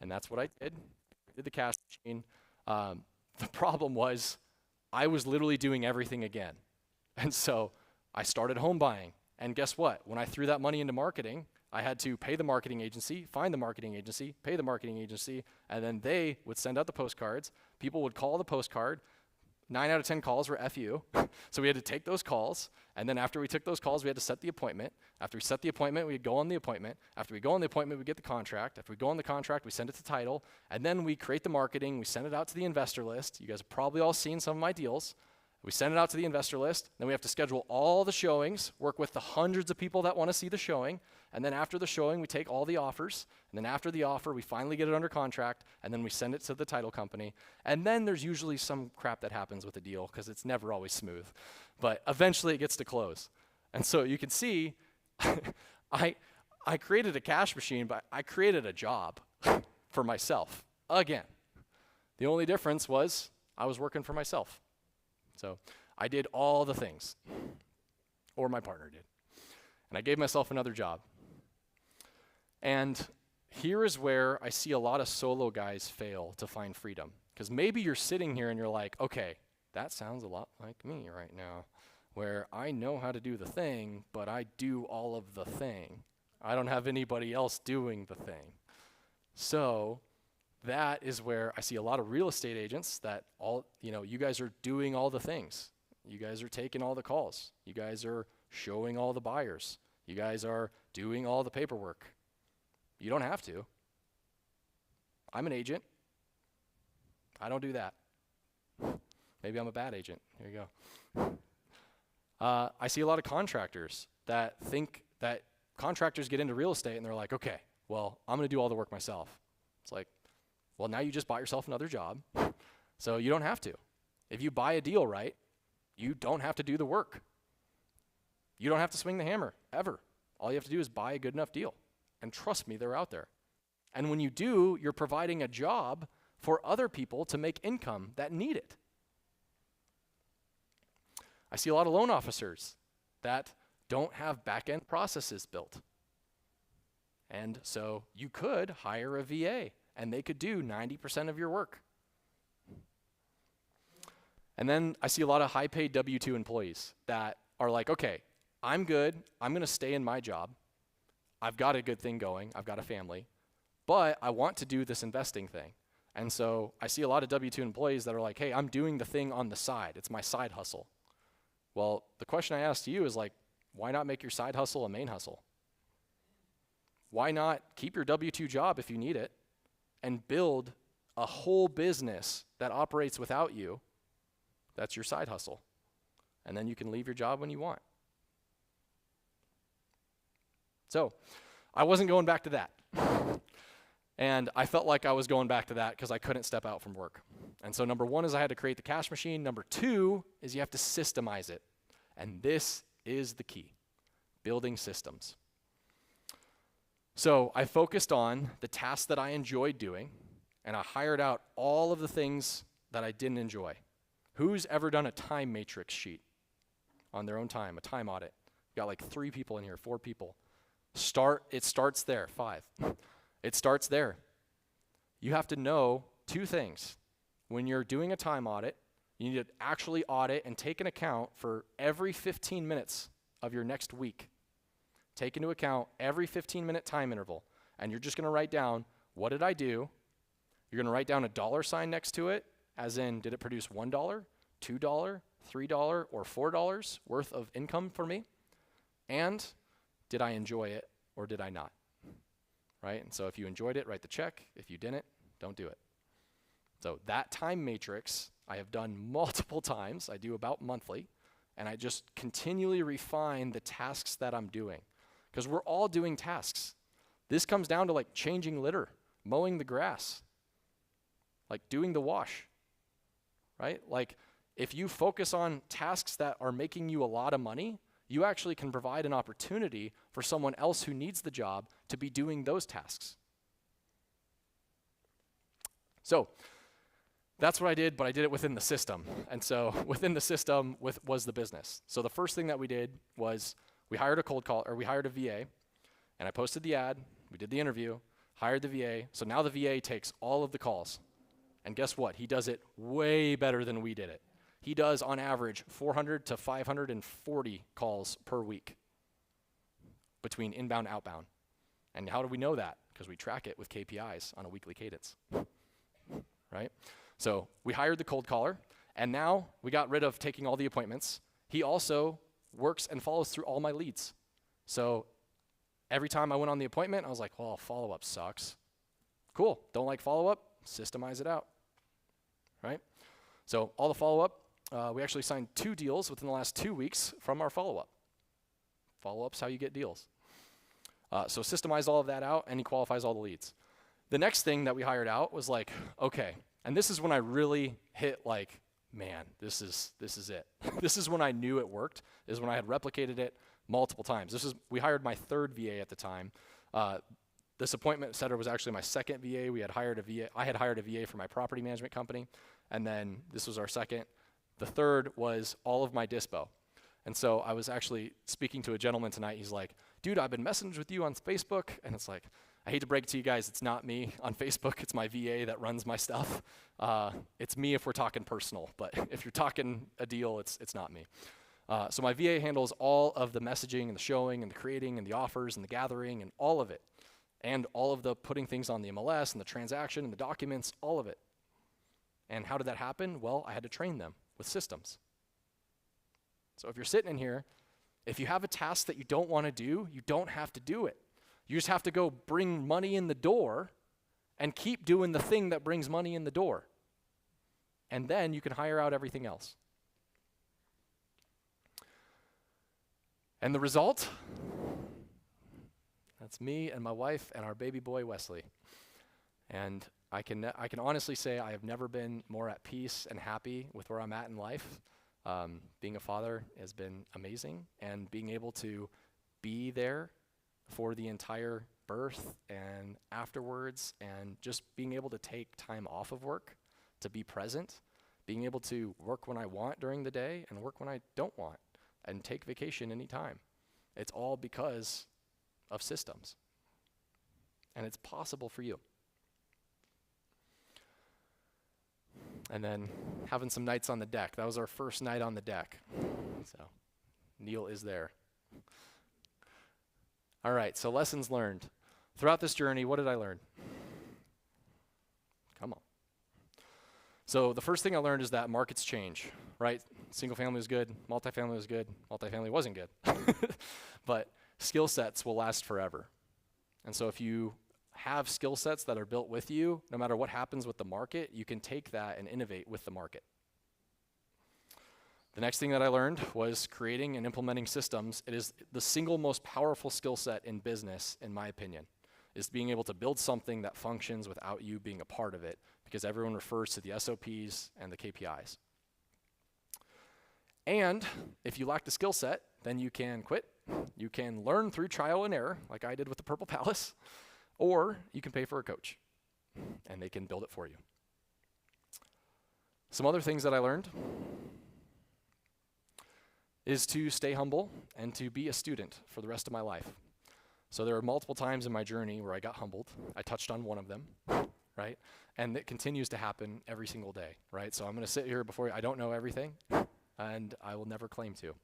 S5: And that's what I did. I did the cash machine. The problem was I was literally doing everything again. And so I started home buying. And guess what? When I threw that money into marketing, I had to pay the marketing agency, find the marketing agency, pay the marketing agency, and then they would send out the postcards. People would call the postcard. 9 out of 10 calls were FU. So we had to take those calls, and then after we took those calls, we had to set the appointment. After we set the appointment, we'd go on the appointment. After we go on the appointment, we get the contract. After we go on the contract, we send it to title, and then we create the marketing. We send it out to the investor list. You guys have probably all seen some of my deals. We send it out to the investor list. Then we have to schedule all the showings, work with the hundreds of people that want to see the showing. And then after the showing, we take all the offers. And then after the offer, we finally get it under contract. And then we send it to the title company. And then there's usually some crap that happens with the deal because it's never always smooth. But eventually it gets to close. And so you can see, I created a cash machine, but I created a job for myself again. The only difference was I was working for myself. So I did all the things, or my partner did. And I gave myself another job. And here is where I see a lot of solo guys fail to find freedom. Because maybe you're sitting here and you're like, okay, that sounds a lot like me right now, where I know how to do the thing, but I do all of the thing. I don't have anybody else doing the thing. So that is where I see a lot of real estate agents that you guys are doing all the things. You guys are taking all the calls. You guys are showing all the buyers. You guys are doing all the paperwork. You don't have to. I'm an agent. I don't do that. Maybe I'm a bad agent. Here you go. I see a lot of contractors that think that contractors get into real estate and they're like, okay, well, I'm going to do all the work myself. It's like, well, now you just bought yourself another job, so you don't have to. If you buy a deal right, you don't have to do the work. You don't have to swing the hammer, ever. All you have to do is buy a good enough deal. And trust me, they're out there. And when you do, you're providing a job for other people to make income that need it. I see a lot of loan officers that don't have back-end processes built. And so you could hire a VA, and they could do 90% of your work. And then I see a lot of high-paid W-2 employees that are like, okay, I'm good. I'm going to stay in my job. I've got a good thing going. I've got a family. But I want to do this investing thing. And so I see a lot of W-2 employees that are like, hey, I'm doing the thing on the side. It's my side hustle. Well, the question I ask to you is like, why not make your side hustle a main hustle? Why not keep your W-2 job if you need it and build a whole business that operates without you? That's your side hustle. And then you can leave your job when you want. So I wasn't going back to that. And I felt like I was going back to that because I couldn't step out from work. And so number one is I had to create the cash machine. Number two is you have to systemize it. And this is the key, building systems. So I focused on the tasks that I enjoyed doing, and I hired out all of the things that I didn't enjoy. Who's ever done a time matrix sheet on their own time, a time audit? Got like 3 people in here, 4 people. It starts there, 5. It starts there. You have to know 2 things. When you're doing a time audit, you need to actually audit and take an account for every 15 minutes of your next week. Take into account every 15-minute time interval. And you're just going to write down, what did I do? You're going to write down a dollar sign next to it, as in, did it produce $1, $2, $3, or $4 worth of income for me? And did I enjoy it or did I not? Right? And so if you enjoyed it, write the check. If you didn't, don't do it. So that time matrix I have done multiple times. I do about monthly. And I just continually refine the tasks that I'm doing. Because we're all doing tasks. This comes down to like changing litter, mowing the grass, like doing the wash, right? Like if you focus on tasks that are making you a lot of money, you actually can provide an opportunity for someone else who needs the job to be doing those tasks. So that's what I did, but I did it within the system. And so within the system was the business. So the first thing that we did was we hired a VA, and I posted the ad, we did the interview, hired the VA. So now the VA takes all of the calls. And guess what? He does it way better than we did it. He does, on average, 400 to 540 calls per week between inbound and outbound. And how do we know that? Because we track it with KPIs on a weekly cadence, right? So we hired the cold caller, and now we got rid of taking all the appointments. He also works and follows through all my leads. So every time I went on the appointment, I was like, well, follow-up sucks. Cool, don't like follow-up? Systemize it out, right? So all the follow-up, we actually signed 2 deals within the last 2 weeks from our follow-up. Follow-up's how you get deals. So systemize all of that out, and he qualifies all the leads. The next thing that we hired out was like, okay, and this is when I really hit like, man, this is it. This is when I knew it worked, is when I had replicated it multiple times. We hired my 3rd VA at the time. This appointment setter was actually my 2nd VA. I had hired a VA for my property management company, and then this was our 2nd. The 3rd was all of my dispo. And so I was actually speaking to a gentleman tonight. He's like, dude, I've been messaging with you on Facebook. And it's like, I hate to break it to you guys, it's not me on Facebook. It's my VA that runs my stuff. It's me if we're talking personal, but if you're talking a deal, it's not me. So my VA handles all of the messaging and the showing and the creating and the offers and the gathering and all of it. And all of the putting things on the MLS and the transaction and the documents, all of it. And how did that happen? Well, I had to train them with systems. So if you're sitting in here, if you have a task that you don't want to do, you don't have to do it. You just have to go bring money in the door and keep doing the thing that brings money in the door. And then you can hire out everything else. And the result? That's me and my wife and our baby boy, Wesley. And I can honestly say I have never been more at peace and happy with where I'm at in life. Being a father has been amazing, and being able to be there for the entire birth and afterwards, and just being able to take time off of work to be present, being able to work when I want during the day and work when I don't want, and take vacation anytime. It's all because of systems. And it's possible for you. And then having some nights on the deck. That was our first night on the deck. So Neil is there. All right, so lessons learned. Throughout this journey, what did I learn? Come on. So the first thing I learned is that markets change, right? Single family was good, multifamily was good, multifamily wasn't good. But skill sets will last forever. And so if you have skill sets that are built with you, no matter what happens with the market, you can take that and innovate with the market. The next thing that I learned was creating and implementing systems. It is the single most powerful skill set in business, in my opinion. is being able to build something that functions without you being a part of it, because everyone refers to the SOPs and the KPIs. And if you lack the skill set, then you can quit. You can learn through trial and error, like I did with the Purple Palace, or you can pay for a coach, and they can build it for you. Some other things that I learned is to stay humble and to be a student for the rest of my life. So there are multiple times in my journey where I got humbled. I touched on one of them, right? And it continues to happen every single day, right? So I'm going to sit here before you. I don't know everything, and I will never claim to.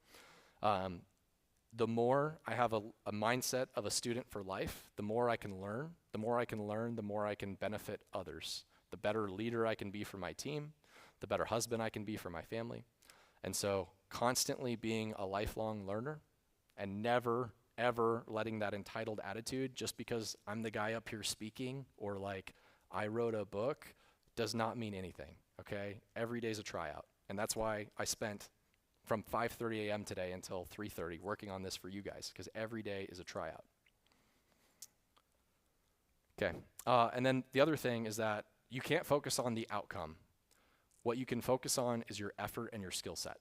S5: The more I have a mindset of a student for life, the more I can learn. The more I can learn, the more I can benefit others. The better leader I can be for my team, the better husband I can be for my family. And so constantly being a lifelong learner and never, ever letting that entitled attitude, just because I'm the guy up here speaking or like I wrote a book, does not mean anything, okay? Every day's a tryout. And that's why I spent from 5:30 a.m. today until 3:30 working on this for you guys, because every day is a tryout. Okay, and then the other thing is that you can't focus on the outcome. What you can focus on is your effort and your skill set.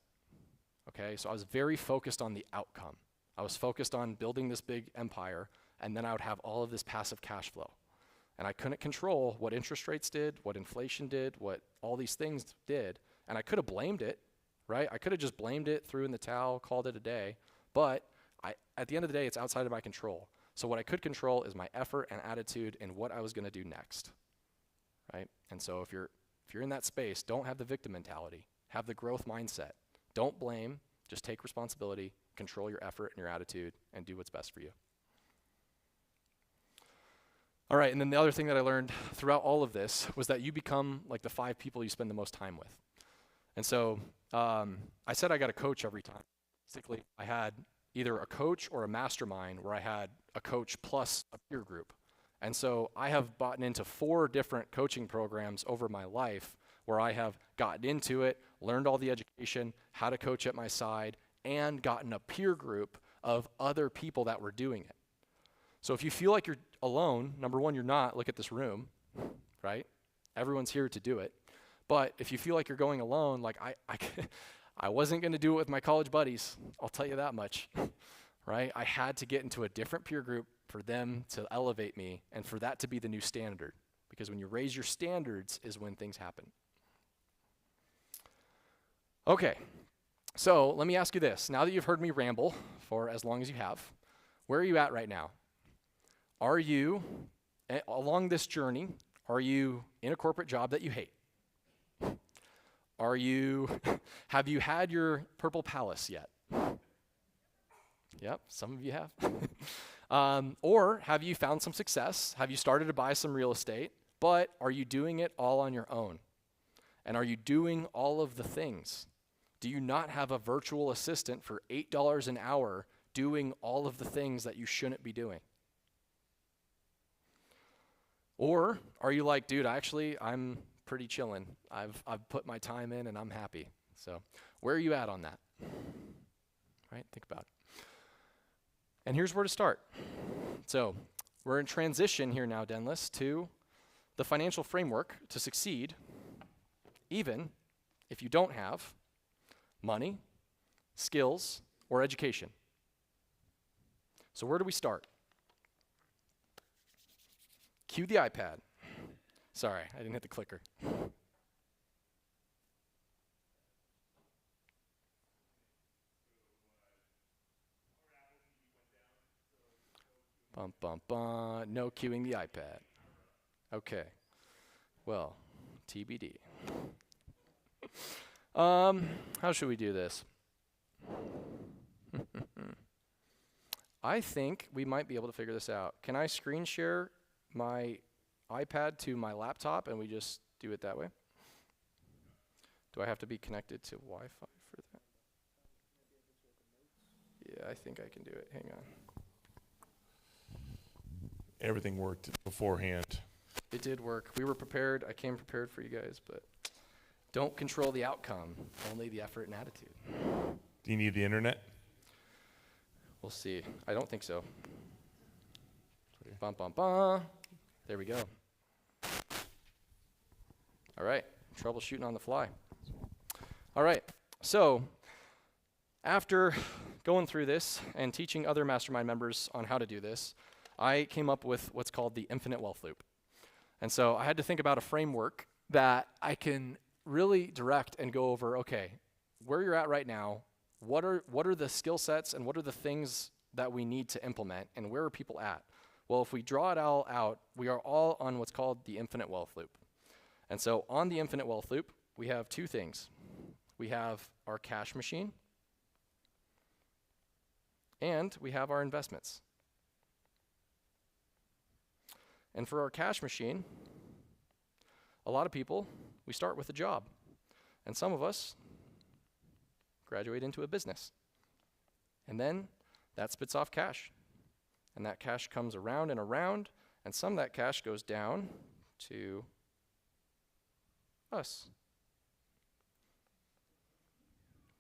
S5: Okay, so I was very focused on the outcome. I was focused on building this big empire, and then I would have all of this passive cash flow. And I couldn't control what interest rates did, what inflation did, what all these things did, and I could have blamed it, right? I could have just blamed it, threw in the towel, called it a day, but at the end of the day, it's outside of my control. So what I could control is my effort and attitude and what I was gonna do next, right? And so if you're in that space, don't have the victim mentality, have the growth mindset. Don't blame, just take responsibility, control your effort and your attitude, and do what's best for you. All right, and then the other thing that I learned throughout all of this was that you become like the 5 people you spend the most time with. And so I said I got a coach every time. Basically, I had either a coach or a mastermind where I had a coach plus a peer group. And so I have bought into 4 different coaching programs over my life where I have gotten into it, learned all the education, how to coach at my side, and gotten a peer group of other people that were doing it. So if you feel like you're alone, number one, you're not. Look at this room, right? Everyone's here to do it. But if you feel like you're going alone, like I wasn't going to do it with my college buddies. I'll tell you that much, right? I had to get into a different peer group for them to elevate me and for that to be the new standard. Because when you raise your standards is when things happen. Okay, so let me ask you this. Now that you've heard me ramble for as long as you have, where are you at right now? Are you, along this journey, are you in a corporate job that you hate? Have you had your Purple Palace yet? Yep, some of you have. Or have you found some success? Have you started to buy some real estate? But are you doing it all on your own? And are you doing all of the things? Do you not have a virtual assistant for $8 an hour doing all of the things that you shouldn't be doing? Or are you like, dude, I'm pretty chilling. I've put my time in and I'm happy. So where are you at on that? Right? Think about it. And here's where to start. So we're in transition here now, Denless, to the financial framework to succeed, even if you don't have money, skills, or education. So where do we start? Cue the iPad. Sorry, I didn't hit the clicker. Bum, bum, bum. No cueing the iPad. Okay. Well, TBD. How should we do this? I think we might be able to figure this out. Can I screen share my iPad to my laptop and we just do it that way? Do I have to be connected to Wi-Fi for that? Yeah, I think I can do it. Hang on.
S1: Everything worked beforehand.
S5: It did work. We were prepared. I came prepared for you guys, but don't control the outcome, only the effort and attitude.
S1: Do you need the internet?
S5: We'll see. I don't think so.
S1: Okay.
S5: Bum, bum, bum. There we go. All right, troubleshooting on the fly. All right, so after going through this and teaching other mastermind members on how to do this, I came up with what's called the infinite wealth loop. And so I had to think about a framework that I can really direct and go over, okay, where you're at right now, what are the skill sets and what are the things that we need to implement, and where are people at? Well, if we draw it all out, we are all on what's called the infinite wealth loop. And so on the infinite wealth loop, we have two things. We have our cash machine, and we have our investments. And for our cash machine, a lot of people, we start with a job. And some of us graduate into a business. And then that spits off cash. And that cash comes around and around, and some of that cash goes down to us.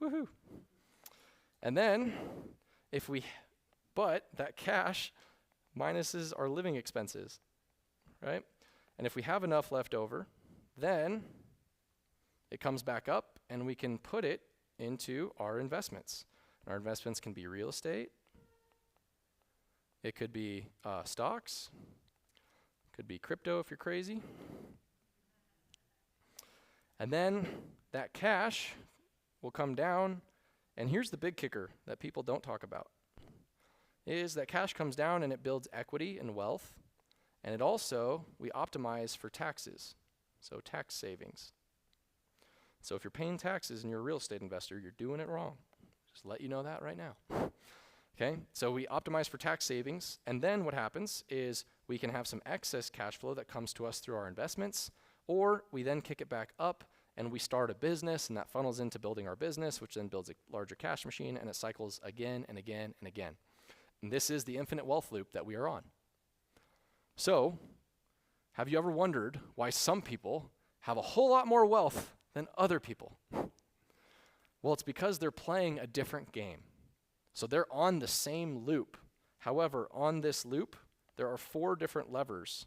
S5: Woohoo. And then, but that cash minuses our living expenses, right? And if we have enough left over, then it comes back up and we can put it into our investments. And our investments can be real estate. It could be stocks. Could be crypto if you're crazy. And then that cash will come down. And here's the big kicker that people don't talk about, is that cash comes down and it builds equity and wealth. And it also, we optimize for taxes, so tax savings. So if you're paying taxes and you're a real estate investor, you're doing it wrong. Just let you know that right now. Okay, so we optimize for tax savings, and then what happens is we can have some excess cash flow that comes to us through our investments, or we then kick it back up and we start a business, and that funnels into building our business, which then builds a larger cash machine, and it cycles again and again and again. And this is the infinite wealth loop that we are on. So, have you ever wondered why some people have a whole lot more wealth than other people? Well, it's because they're playing a different game. So they're on the same loop. However, on this loop, there are 4 different levers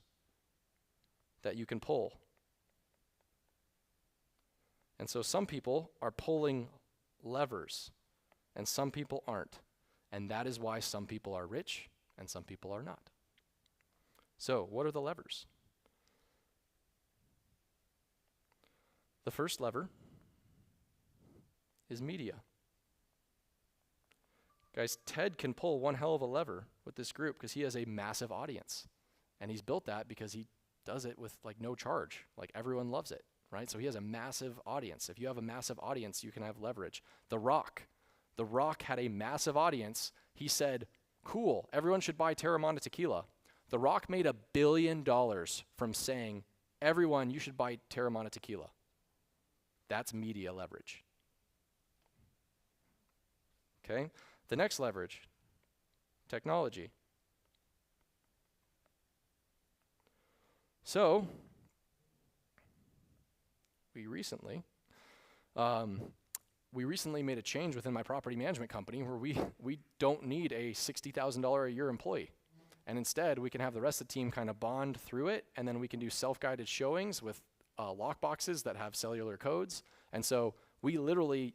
S5: that you can pull. And so some people are pulling levers, and some people aren't. And that is why some people are rich and some people are not. So, what are the levers? The first lever is media. Guys, Ted can pull one hell of a lever with this group because he has a massive audience. And he's built that because he does it with like no charge. Like everyone loves it, right? So he has a massive audience. If you have a massive audience, you can have leverage. The Rock had a massive audience. He said, cool, everyone should buy Terramana tequila. The Rock made $1 billion from saying, everyone, you should buy Terramana tequila. That's media leverage. Okay? The next leverage, technology. So, we recently made a change within my property management company where we don't need a $60,000 a year employee. And instead, we can have the rest of the team kind of bond through it, and then we can do self-guided showings with lock boxes that have cellular codes. And so we literally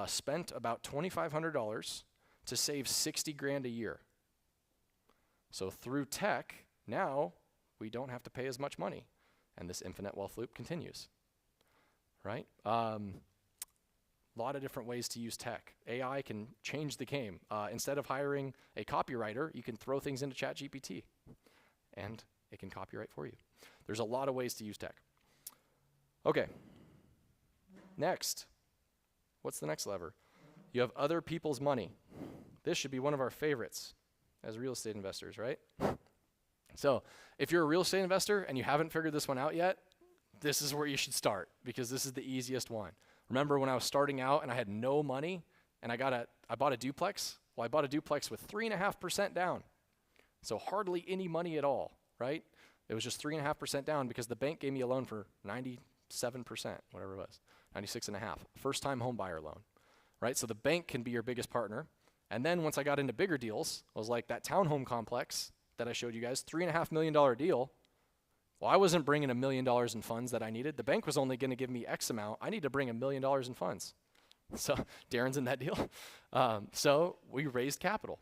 S5: spent about $2,500 to save 60 grand a year. So through tech, now we don't have to pay as much money, and this infinite wealth loop continues, right? Lot of different ways to use tech. AI can change the game. Instead of hiring a copywriter, you can throw things into ChatGPT, and it can copyright for you. There's a lot of ways to use tech. Okay. Next. What's the next lever? You have other people's money. This should be one of our favorites as real estate investors, right? So if you're a real estate investor and you haven't figured this one out yet, this is where you should start because this is the easiest one. Remember when I was starting out and I had no money and I bought a duplex? Well, I bought a duplex with 3.5% down. So hardly any money at all, right? It was just 3.5% down because the bank gave me a loan for 97%, whatever it was, 96.5%, first-time home buyer loan, right? So the bank can be your biggest partner. And then once I got into bigger deals, I was like, that townhome complex that I showed you guys, $3.5 million deal. Well, I wasn't bringing $1 million in funds that I needed. The bank was only going to give me X amount. I need to bring $1 million in funds. So Darren's in that deal. So we raised capital,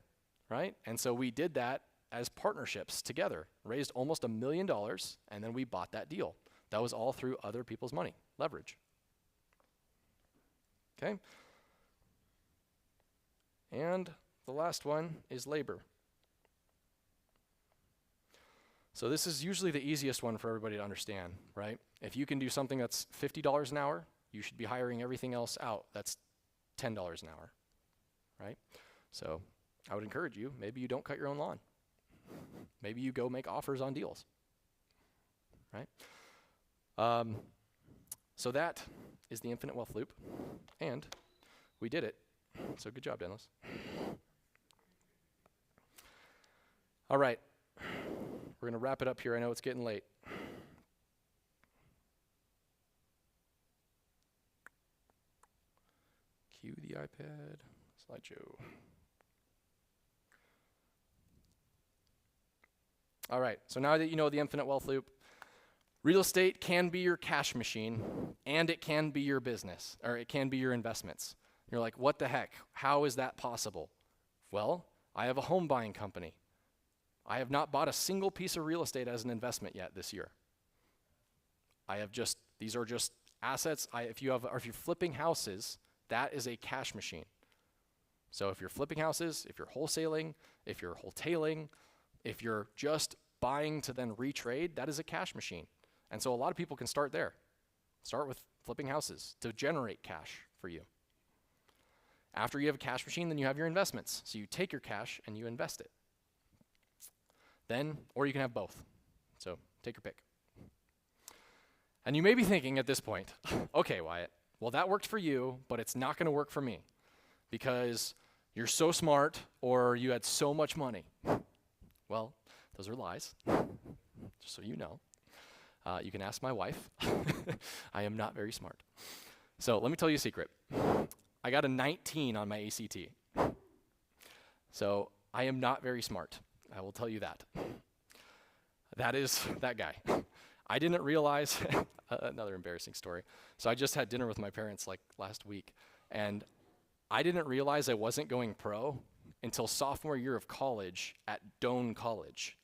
S5: right? And so we did that as partnerships together, raised almost $1 million, and then we bought that deal. That was all through other people's money, leverage. Okay? And the last one is labor. So this is usually the easiest one for everybody to understand, right? If you can do something that's $50 an hour, you should be hiring everything else out that's $10 an hour, right? So I would encourage you, maybe you don't cut your own lawn. Maybe you go make offers on deals, right? So that is the infinite wealth loop, and we did it. So good job, Dennis. All right, we're gonna wrap it up here. I know it's getting late. Cue the iPad slideshow. All right, so now that you know the infinite wealth loop, real estate can be your cash machine, and it can be your business, or it can be your investments. You're like, what the heck? How is that possible? Well, I have a home buying company. I have not bought a single piece of real estate as an investment yet this year. These are just assets. If you're flipping houses, that is a cash machine. So if you're flipping houses, if you're wholesaling, if you're wholetailing, if you're just buying to then retrade, that is a cash machine. And so a lot of people can start there. Start with flipping houses to generate cash for you. After you have a cash machine, then you have your investments. So you take your cash and you invest it. Then, or you can have both. So take your pick. And you may be thinking at this point, okay, Wyatt, well, that worked for you, but it's not going to work for me because you're so smart or you had so much money. Well, those are lies, just so you know. You can ask my wife. I am not very smart. So let me tell you a secret. I got a 19 on my ACT. So I am not very smart. I will tell you that. That is that guy. I didn't realize, another embarrassing story. So I just had dinner with my parents like last week, and I didn't realize I wasn't going pro until sophomore year of college at Doane College.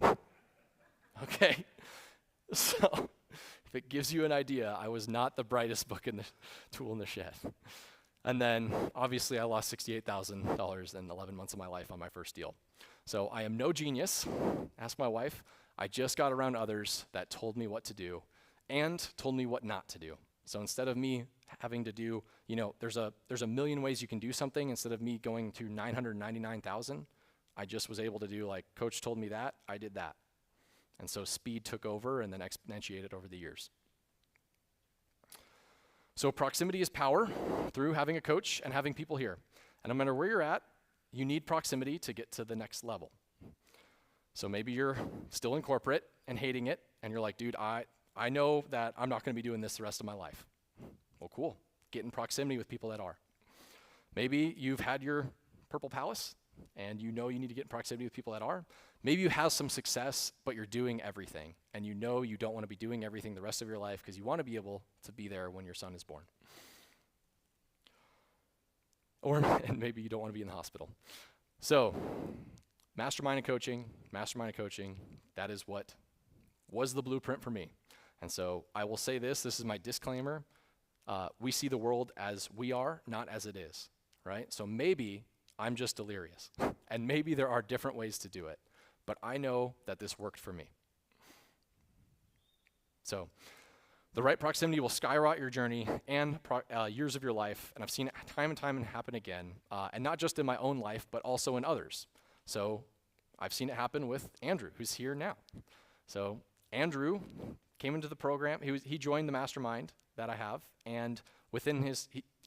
S5: Okay? So if it gives you an idea, I was not the brightest tool in the shed. And then obviously I lost $68,000 in 11 months of my life on my first deal. So I am no genius. Ask my wife. I just got around others that told me what to do and told me what not to do. So instead of me having to do, there's a million ways you can do something. Instead of me going to 999,000, I just was able to do like coach told me that, I did that. And so speed took over and then exponentiated over the years. So proximity is power through having a coach and having people here. And no matter where you're at, you need proximity to get to the next level. So maybe you're still in corporate and hating it, and you're like, dude, I know that I'm not going to be doing this the rest of my life. Well, cool. Get in proximity with people that are. Maybe you've had your Purple Palace, and you know you need to get in proximity with people that are. Maybe you have some success, but you're doing everything, and you know you don't want to be doing everything the rest of your life because you want to be able to be there when your son is born. And maybe you don't want to be in the hospital. So, mastermind and coaching, that is what was the blueprint for me. And so I will say this is my disclaimer. We see the world as we are, not as it is, right? So maybe I'm just delirious, and maybe there are different ways to do it, but I know that this worked for me. So the right proximity will skyrocket your journey and years of your life, and I've seen it time and time happen again, and not just in my own life, but also in others. So I've seen it happen with Andrew, who's here now. So Andrew came into the program. He joined the mastermind that I have, and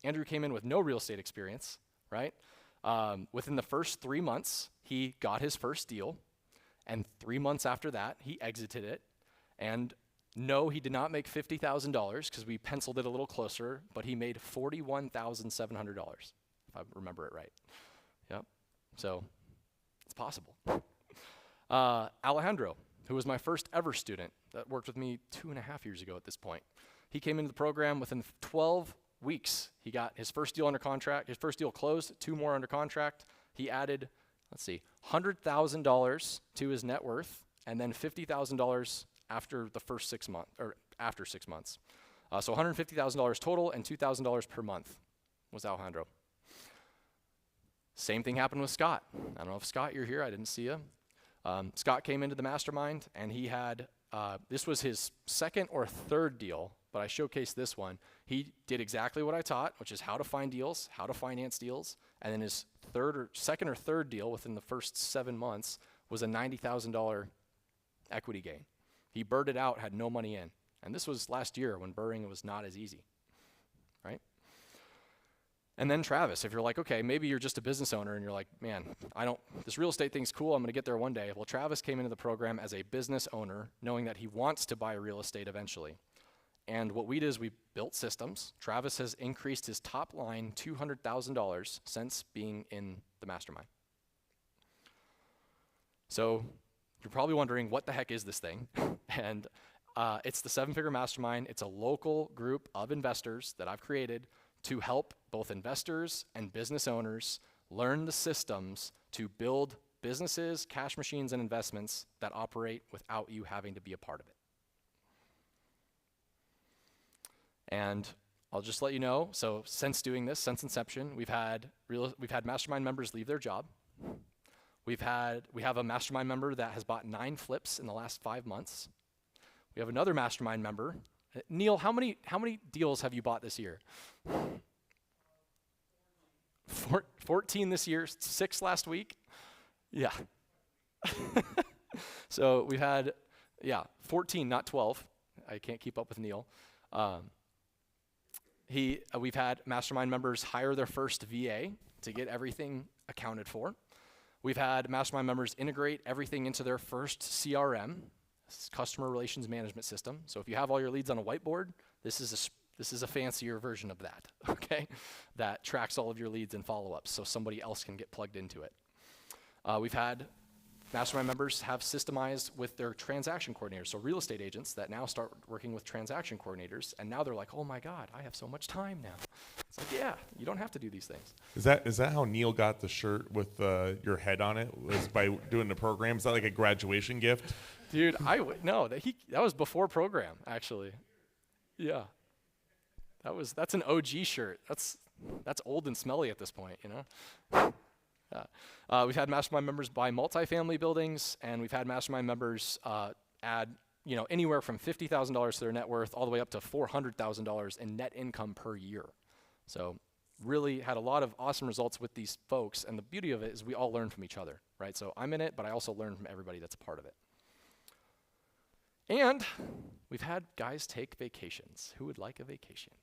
S5: Andrew came in with no real estate experience, right? Within the first 3 months, he got his first deal, and 3 months after that, he exited it. And no, he did not make $50,000 because we penciled it a little closer, but he made $41,700, if I remember it right. Yep. So it's possible. Alejandro, who was my first ever student that worked with me 2.5 years ago at this point. He came into the program within 12 weeks. He got his first deal under contract, his first deal closed, 2 more under contract. He added, $100,000 to his net worth, and then $50,000 after the first 6 months, or after 6 months. So $150,000 total and $2,000 per month was Alejandro. Same thing happened with Scott. I don't know if Scott, you're here, I didn't see you. Scott came into the mastermind, and he had, this was his second or third deal, but I showcased this one. He did exactly what I taught, which is how to find deals, how to finance deals, and then his second or third deal within the first 7 months was a $90,000 equity gain. He BRRRR'd it out, had no money in. And this was last year when BRRRRing was not as easy, right? And then Travis, if you're like, okay, maybe you're just a business owner and you're like, man, this real estate thing's cool, I'm gonna get there one day. Well, Travis came into the program as a business owner, knowing that he wants to buy real estate eventually. And what we did is we built systems. Travis has increased his top line $200,000 since being in the mastermind. So you're probably wondering, what the heck is this thing? And it's the 7-Figure Mastermind. It's a local group of investors that I've created to help both investors and business owners learn the systems to build businesses, cash machines, and investments that operate without you having to be a part of it. And I'll just let you know, so since doing this, since inception, we've had mastermind members leave their job. We have a mastermind member that has bought 9 flips in the last 5 months. We have another mastermind member. Neil, how many deals have you bought this year? 14 this year, 6 last week. Yeah. So we've had, 14, not 12. I can't keep up with Neil. We've had mastermind members hire their first VA to get everything accounted for. We've had mastermind members integrate everything into their first CRM, customer relations management system. So if you have all your leads on a whiteboard, this is a fancier version of that, okay? That tracks all of your leads and follow-ups so somebody else can get plugged into it. We've had mastermind members have systemized with their transaction coordinators, so real estate agents that now start working with transaction coordinators, and now they're like, oh my God, I have so much time now. It's like, yeah, you don't have to do these things.
S1: Is that how Neil got the shirt with your head on it? Was by doing the program? Is that like a graduation gift?
S5: Dude, no, that was before program, actually. Yeah. That's an OG shirt. That's old and smelly at this point, you know? Yeah. We've had mastermind members buy multifamily buildings, and we've had mastermind members add, anywhere from $50,000 to their net worth all the way up to $400,000 in net income per year. So really had a lot of awesome results with these folks, and the beauty of it is we all learn from each other, right? So I'm in it, but I also learn from everybody that's a part of it. And we've had guys take vacations. Who would like a vacation?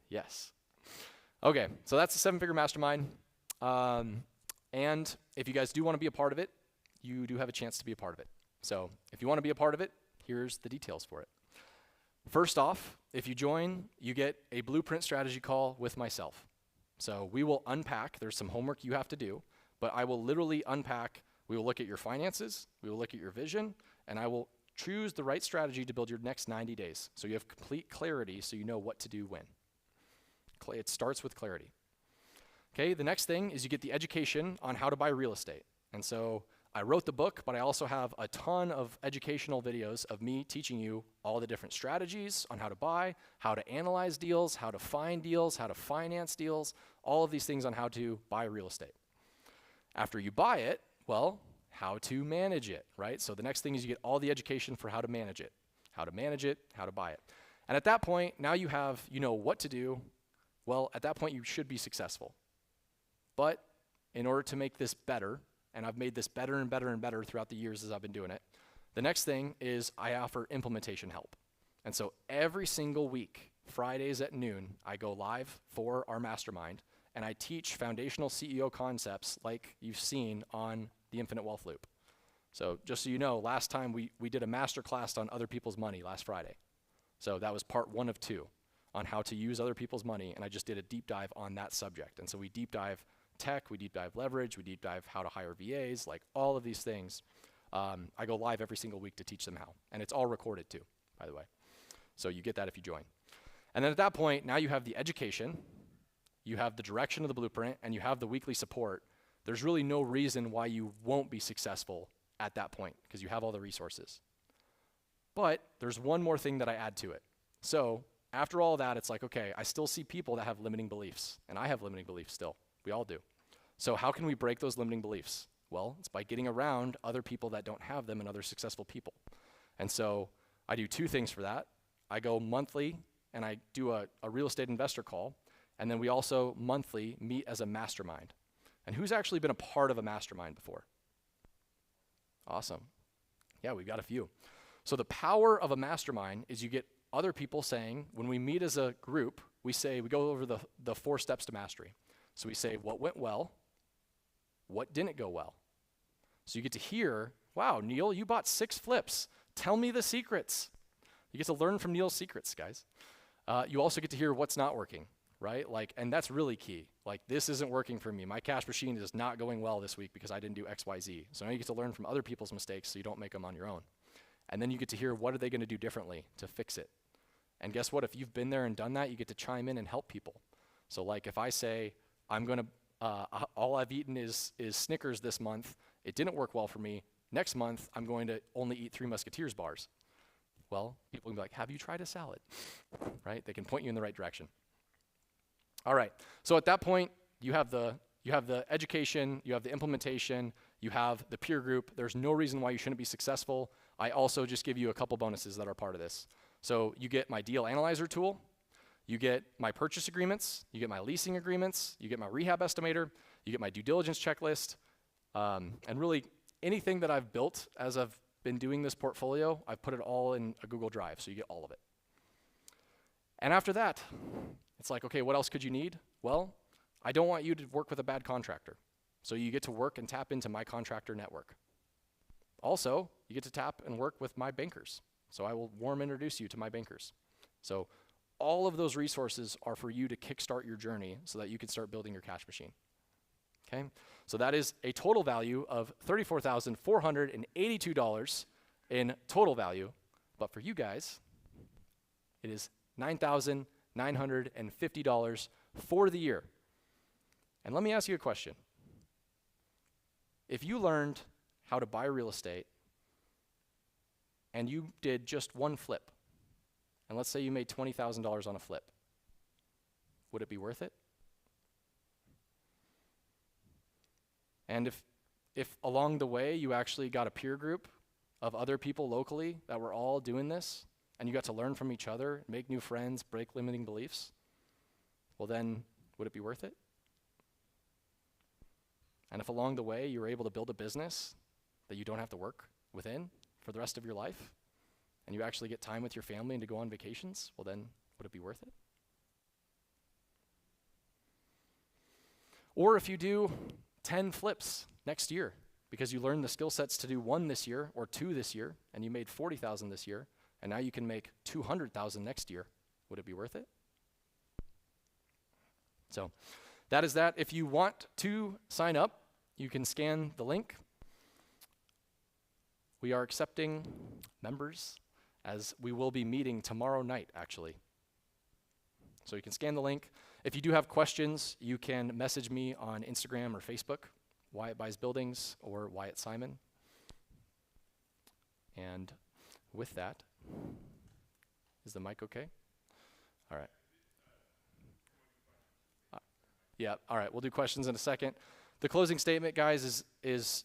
S5: Yes. Okay, so that's the 7-Figure Mastermind. And if you guys do want to be a part of it, you do have a chance to be a part of it. So if you want to be a part of it, here's the details for it. First off, if you join, you get a blueprint strategy call with myself. So we will unpack, there's some homework you have to do, but I will literally unpack, we will look at your finances, we will look at your vision, and I will choose the right strategy to build your next 90 days. So you have complete clarity so you know what to do when. It starts with clarity. Okay, the next thing is you get the education on how to buy real estate. And so I wrote the book, but I also have a ton of educational videos of me teaching you all the different strategies on how to buy, how to analyze deals, how to find deals, how to finance deals, all of these things on how to buy real estate. After you buy it, well, how to manage it, right? So the next thing is you get all the education for how to manage it, how to buy it. And at that point, now you know what to do. Well, at that point, you should be successful. But in order to make this better, and I've made this better and better and better throughout the years as I've been doing it, the next thing is I offer implementation help. And so every single week, Fridays at noon, I go live for our mastermind, and I teach foundational CEO concepts like you've seen on the Infinite Wealth Loop. So just so you know, last time we did a master class on other people's money last Friday. So that was part 1 of 2 on how to use other people's money, and I just did a deep dive on that subject. And so we deep dive tech, we deep dive leverage, we deep dive how to hire VAs, like all of these things. I go live every single week to teach them how. And it's all recorded too, by the way. So you get that if you join. And then at that point, now you have the education, you have the direction of the blueprint, and you have the weekly support. There's really no reason why you won't be successful at that point because you have all the resources. But there's one more thing that I add to it. So after all that, it's like, okay, I still see people that have limiting beliefs, and I have limiting beliefs still. We all do. So how can we break those limiting beliefs? Well, it's by getting around other people that don't have them and other successful people. And so I do two things for that. I go monthly and I do a real estate investor call, and then we also monthly meet as a mastermind. And who's actually been a part of a mastermind before? Awesome. Yeah, we've got a few. So the power of a mastermind is you get other people saying, when we meet as a group, we go over the 4 steps to mastery. So we say what went well, what didn't go well. So you get to hear, wow, Neil, you bought 6 flips. Tell me the secrets. You get to learn from Neil's secrets, guys. You also get to hear what's not working, right? And that's really key. This isn't working for me. My cash machine is not going well this week because I didn't do X, Y, Z. So now you get to learn from other people's mistakes so you don't make them on your own. And then you get to hear what are they going to do differently to fix it. And guess what? If you've been there and done that, you get to chime in and help people. So if I say, I'm going to, all I've eaten is Snickers this month, it didn't work well for me. Next month, I'm going to only eat 3 Musketeers bars. Well, people can be like, have you tried a salad? Right? They can point you in the right direction. All right. So at that point, you have the education, you have the implementation, you have the peer group. There's no reason why you shouldn't be successful. I also just give you a couple bonuses that are part of this. So you get my deal analyzer tool, you get my purchase agreements, you get my leasing agreements, you get my rehab estimator, you get my due diligence checklist, and really anything that I've built as I've been doing this portfolio, I've put it all in a Google Drive, so you get all of it. And after that, it's like, okay, what else could you need? Well, I don't want you to work with a bad contractor. So you get to work and tap into my contractor network. Also, you get to tap and work with my bankers. So I will warm introduce you to my bankers. So all of those resources are for you to kickstart your journey so that you can start building your cash machine. Okay? So that is a total value of $34,482 in total value. But for you guys, it is $9,950 for the year. And let me ask you a question. If you learned how to buy real estate and you did just one flip, and let's say you made $20,000 on a flip, would it be worth it? And if along the way you actually got a peer group of other people locally that were all doing this, and you got to learn from each other, make new friends, break limiting beliefs, well then, would it be worth it? And if along the way you were able to build a business that you don't have to work within for the rest of your life, and you actually get time with your family and to go on vacations, well then, would it be worth it? Or if you do 10 flips next year because you learned the skill sets to do 1 this year or 2 this year, and you made $40,000 this year, and now you can make $200,000 next year, would it be worth it? So that is that. If you want to sign up, you can scan the link. We are accepting members as we will be meeting tomorrow night, actually. So you can scan the link. If you do have questions, you can message me on Instagram or Facebook, Wyatt Buys Buildings or Wyatt Simon. And with that, is the mic okay? All right. Yeah, all right, we'll do questions in a second. The closing statement, guys, is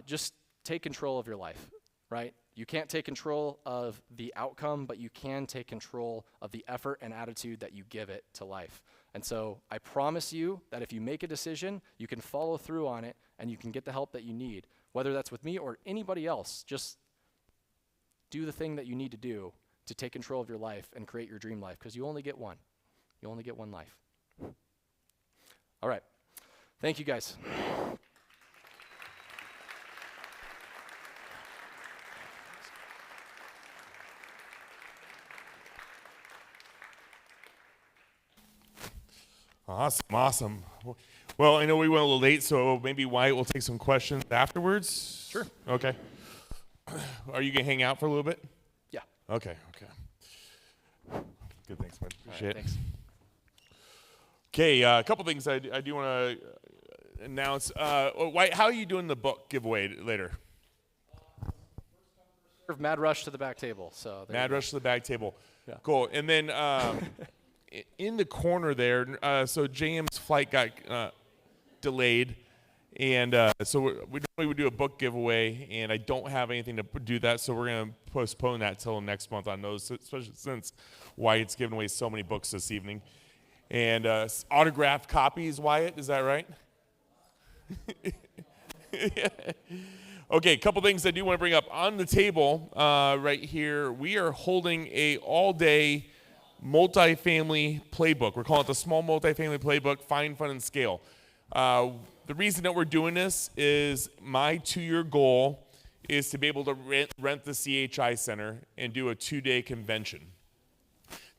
S5: just take control of your life, right? You can't take control of the outcome, but you can take control of the effort and attitude that you give it to life. And so I promise you that if you make a decision, you can follow through on it and you can get the help that you need, whether that's with me or anybody else. Just do the thing that you need to do to take control of your life and create your dream life, because you only get one. You only get one life. All right. Thank you, guys.
S1: Awesome, awesome. Well, I know we went a little late, so maybe Wyatt will take some questions afterwards.
S5: Sure.
S1: Okay. Are you going to hang out for a little bit?
S5: Yeah.
S1: Okay. Good, thanks, man. Appreciate it.
S5: Thanks.
S1: Okay, a couple things I do want to announce. Wyatt, how are you doing the book giveaway later?
S5: Mad rush to the back table. So
S1: Mad rush to the back table.
S5: Yeah.
S1: Cool. And then in the corner there, so JM's flight got delayed, and so we normally would do a book giveaway, and I don't have anything to do that, so we're going to postpone that till next month on those, especially since Wyatt's giving away so many books this evening. And autographed copies, Wyatt, is that right? Okay, a couple things I do want to bring up. On the table right here, we are holding a all-day multifamily playbook. We're calling it the Small Multifamily Playbook, Find, Fund, and Scale. The reason that we're doing this is my 2-year goal is to be able to rent the CHI Center and do a 2-day convention.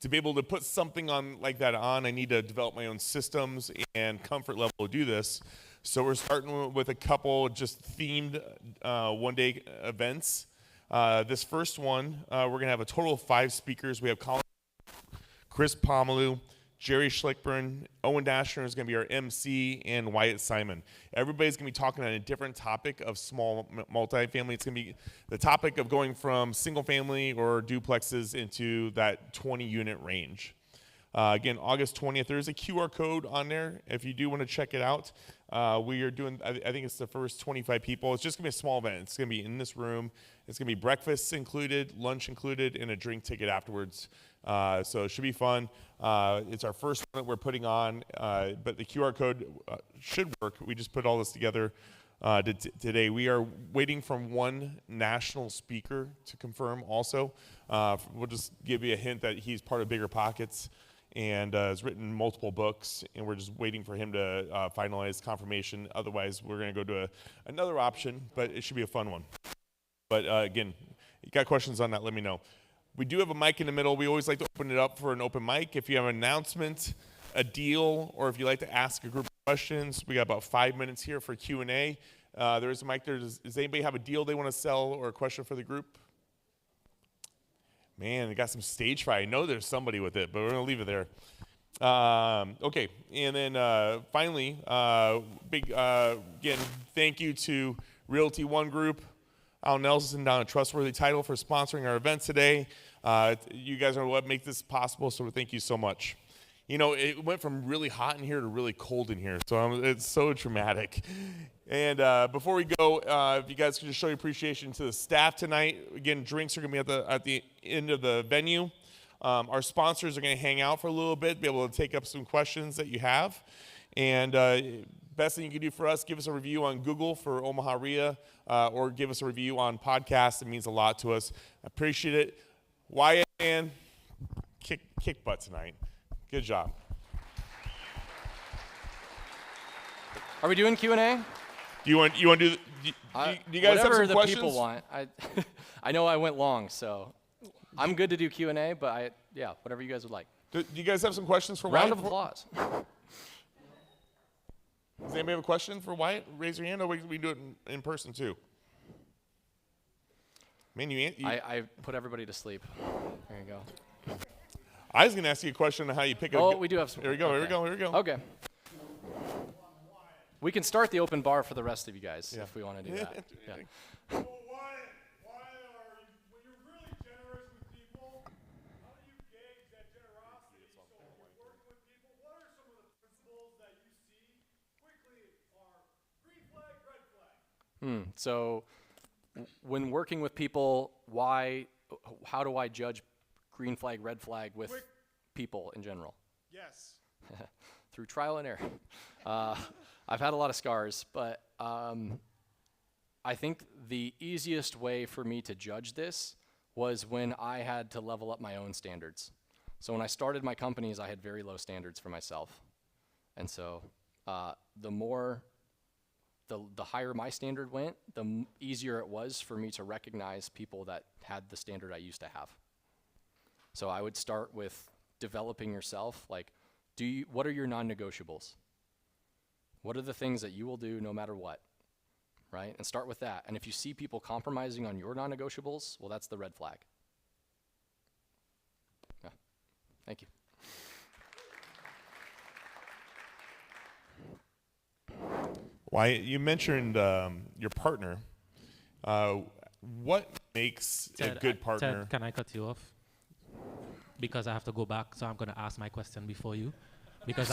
S1: To be able to put something on like that on, I need to develop my own systems and comfort level to do this. So we're starting with a couple just themed one-day events. This first one, we're going to have a total of 5 speakers. We have Chris Pomeloy, Jerry Schlickburn, Owen Dashner is going to be our MC, and Wyatt Simon. Everybody's going to be talking on a different topic of small multifamily. It's going to be the topic of going from single family or duplexes into that 20-unit range. Again, August 20th, there's a QR code on there if you do want to check it out. We are doing, I think it's the first 25 people. It's just going to be a small event. It's going to be in this room. It's going to be breakfast included, lunch included, and a drink ticket afterwards. So it should be fun. It's our first one that we're putting on, but the QR code should work. We just put all this together today. We are waiting for one national speaker to confirm also. We'll just give you a hint that he's part of Bigger Pockets and has written multiple books, and we're just waiting for him to finalize confirmation. Otherwise, we're going to go to another option, but it should be a fun one. But again, you got questions on that, let me know. We do have a mic in the middle. We always like to open it up for an open mic. If you have an announcement, a deal, or if you'd like to ask a group of questions, we got about 5 minutes here for Q&A. There is a mic there. Does anybody have a deal they want to sell or a question for the group? Man, they got some stage fright. I know there's somebody with it, but we're going to leave it there. Okay, and then finally, again, thank you to Realty One Group, Al Nelson down at Trustworthy Title for sponsoring our event today. You guys are what make this possible, so thank you so much. You know, it went from really hot in here to really cold in here, so it's so dramatic. And before we go, if you guys could just show your appreciation to the staff tonight. Again, drinks are going to be at the end of the venue. Our sponsors are going to hang out for a little bit, be able to take up some questions that you have. And best thing you can do for us, give us a review on Google for Omaha REIA, or give us a review on podcasts. It means a lot to us. I appreciate it. Wyatt, man, kick butt tonight. Good job.
S5: Are we doing Q&A?
S1: Do you want to do you guys have some questions?
S5: Whatever the people want. I know I went long, so I'm good to do Q&A, but whatever you guys would like.
S1: Do you guys have some questions for Wyatt?
S5: Round of applause.
S1: Does anybody have a question for Wyatt? Raise your hand, or we do it in person too. Man,
S5: I put everybody to sleep. There you go.
S1: I was going to ask you a question on how you pick up.
S5: Oh, we do have some.
S1: Here we go,
S5: okay.
S1: here we go.
S5: Okay. We can start the open bar for the rest of you guys if we want to do that. Yeah.
S3: Well, why are you, when you're really generous with people, how do you gauge that generosity? So when you're working with people, what are some of the principles that you see quickly are green flag, red flag?
S5: So when working with people, how do I judge green flag, red flag with people in general?
S3: Yes.
S5: Through trial and error. I've had a lot of scars, but I think the easiest way for me to judge this was when I had to level up my own standards. So when I started my companies, I had very low standards for myself. And so the higher my standard went, the easier it was for me to recognize people that had the standard I used to have. So I would start with developing yourself, like, what are your non-negotiables? What are the things that you will do no matter what, right? And start with that. And if you see people compromising on your non-negotiables, well, that's the red flag. Yeah. Thank you.
S1: Wyatt, you mentioned your partner. What makes a good partner?
S6: Ted, can I cut you off? Because I have to go back, so I'm going to ask my question before you. Because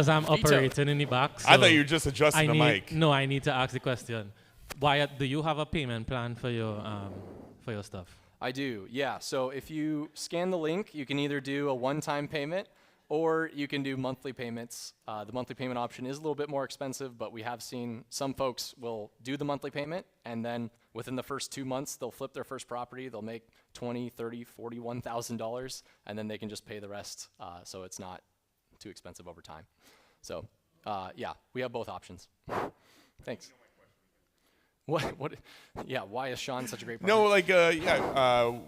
S6: I'm operating in the back. So
S1: I thought you were just adjusting the mic.
S6: No, I need to ask the question. Wyatt, do you have a payment plan for your stuff?
S5: I do, yeah. So if you scan the link, you can either do a one-time payment or you can do monthly payments. The monthly payment option is a little bit more expensive, but we have seen some folks will do the monthly payment, and then within the first 2 months, they'll flip their first property. They'll make $20,000, $30,000, $41,000, and then they can just pay the rest, so it's not too expensive over time. So, yeah, we have both options. Thanks. What? Yeah, why is Sean such a great partner?
S1: No,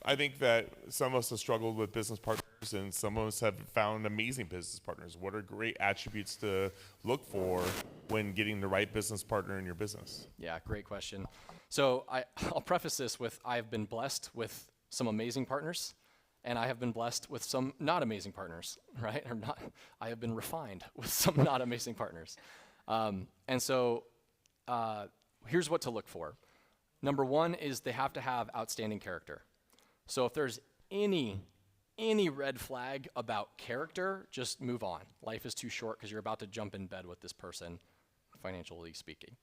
S1: I think that some of us have struggled with business partners, and some of us have found amazing business partners. What are great attributes to look for when getting the right business partner in your business?
S5: Yeah, great question. So I'll preface this with I've been blessed with some amazing partners, and I have been blessed with some not amazing partners, right? I have been refined with some not amazing partners. And so here's what to look for. Number one is they have to have outstanding character. So if there's any red flag about character, just move on. Life is too short because you're about to jump in bed with this person, financially speaking.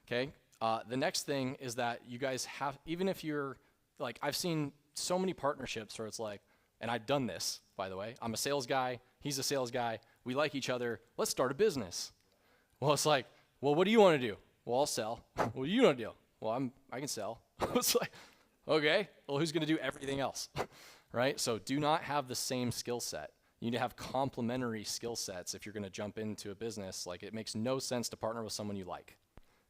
S5: Okay? The next thing is that you guys have, even if you're, like, I've seen so many partnerships where it's like, and I've done this, by the way. I'm a sales guy. He's a sales guy. We like each other. Let's start a business. Well, it's like, well, what do you want to do? Well, I'll sell. What do you want to do? Well, I can sell. It's like, okay, well, who's going to do everything else, right? So do not have the same skill set. You need to have complementary skill sets if you're going to jump into a business. Like, it makes no sense to partner with someone you like.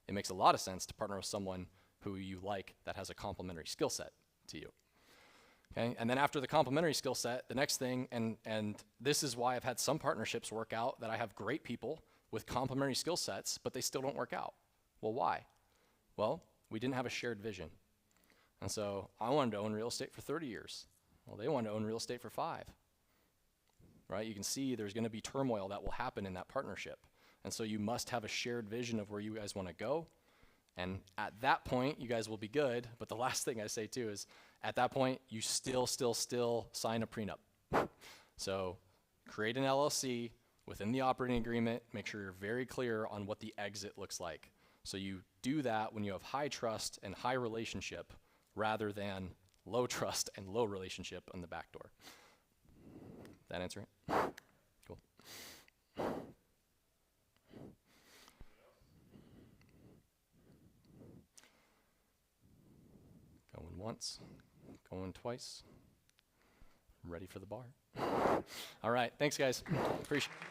S5: It makes a lot of sense to partner with someone who you like that has a complementary skill set to you. Okay, and then after the complementary skill set, the next thing, and this is why I've had some partnerships work out, that I have great people with complementary skill sets, but they still don't work out. Well, why? Well, we didn't have a shared vision. And so I wanted to own real estate for 30 years. Well, they wanted to own real estate for 5. Right? You can see there's going to be turmoil that will happen in that partnership. And so you must have a shared vision of where you guys want to go. And at that point, you guys will be good. But the last thing I say too is, at that point, you still sign a prenup. So create an LLC within the operating agreement. Make sure you're very clear on what the exit looks like. So you do that when you have high trust and high relationship, rather than low trust and low relationship on the back door. That answer it? Cool. Going once, going twice. Ready for the bar. All right, thanks guys. Appreciate it.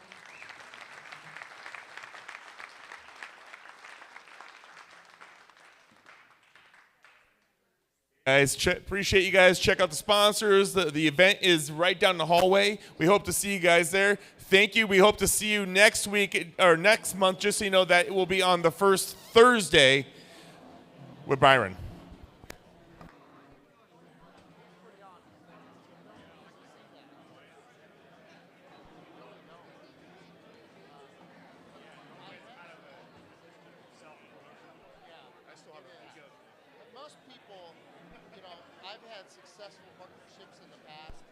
S1: Guys, appreciate you guys. Check out the sponsors. The event is right down the hallway. We hope to see you guys there. Thank you. We hope to see you next week or next month, just so you know that it will be on the first Thursday with Byron.
S7: Most people, I've had successful partnerships in the past.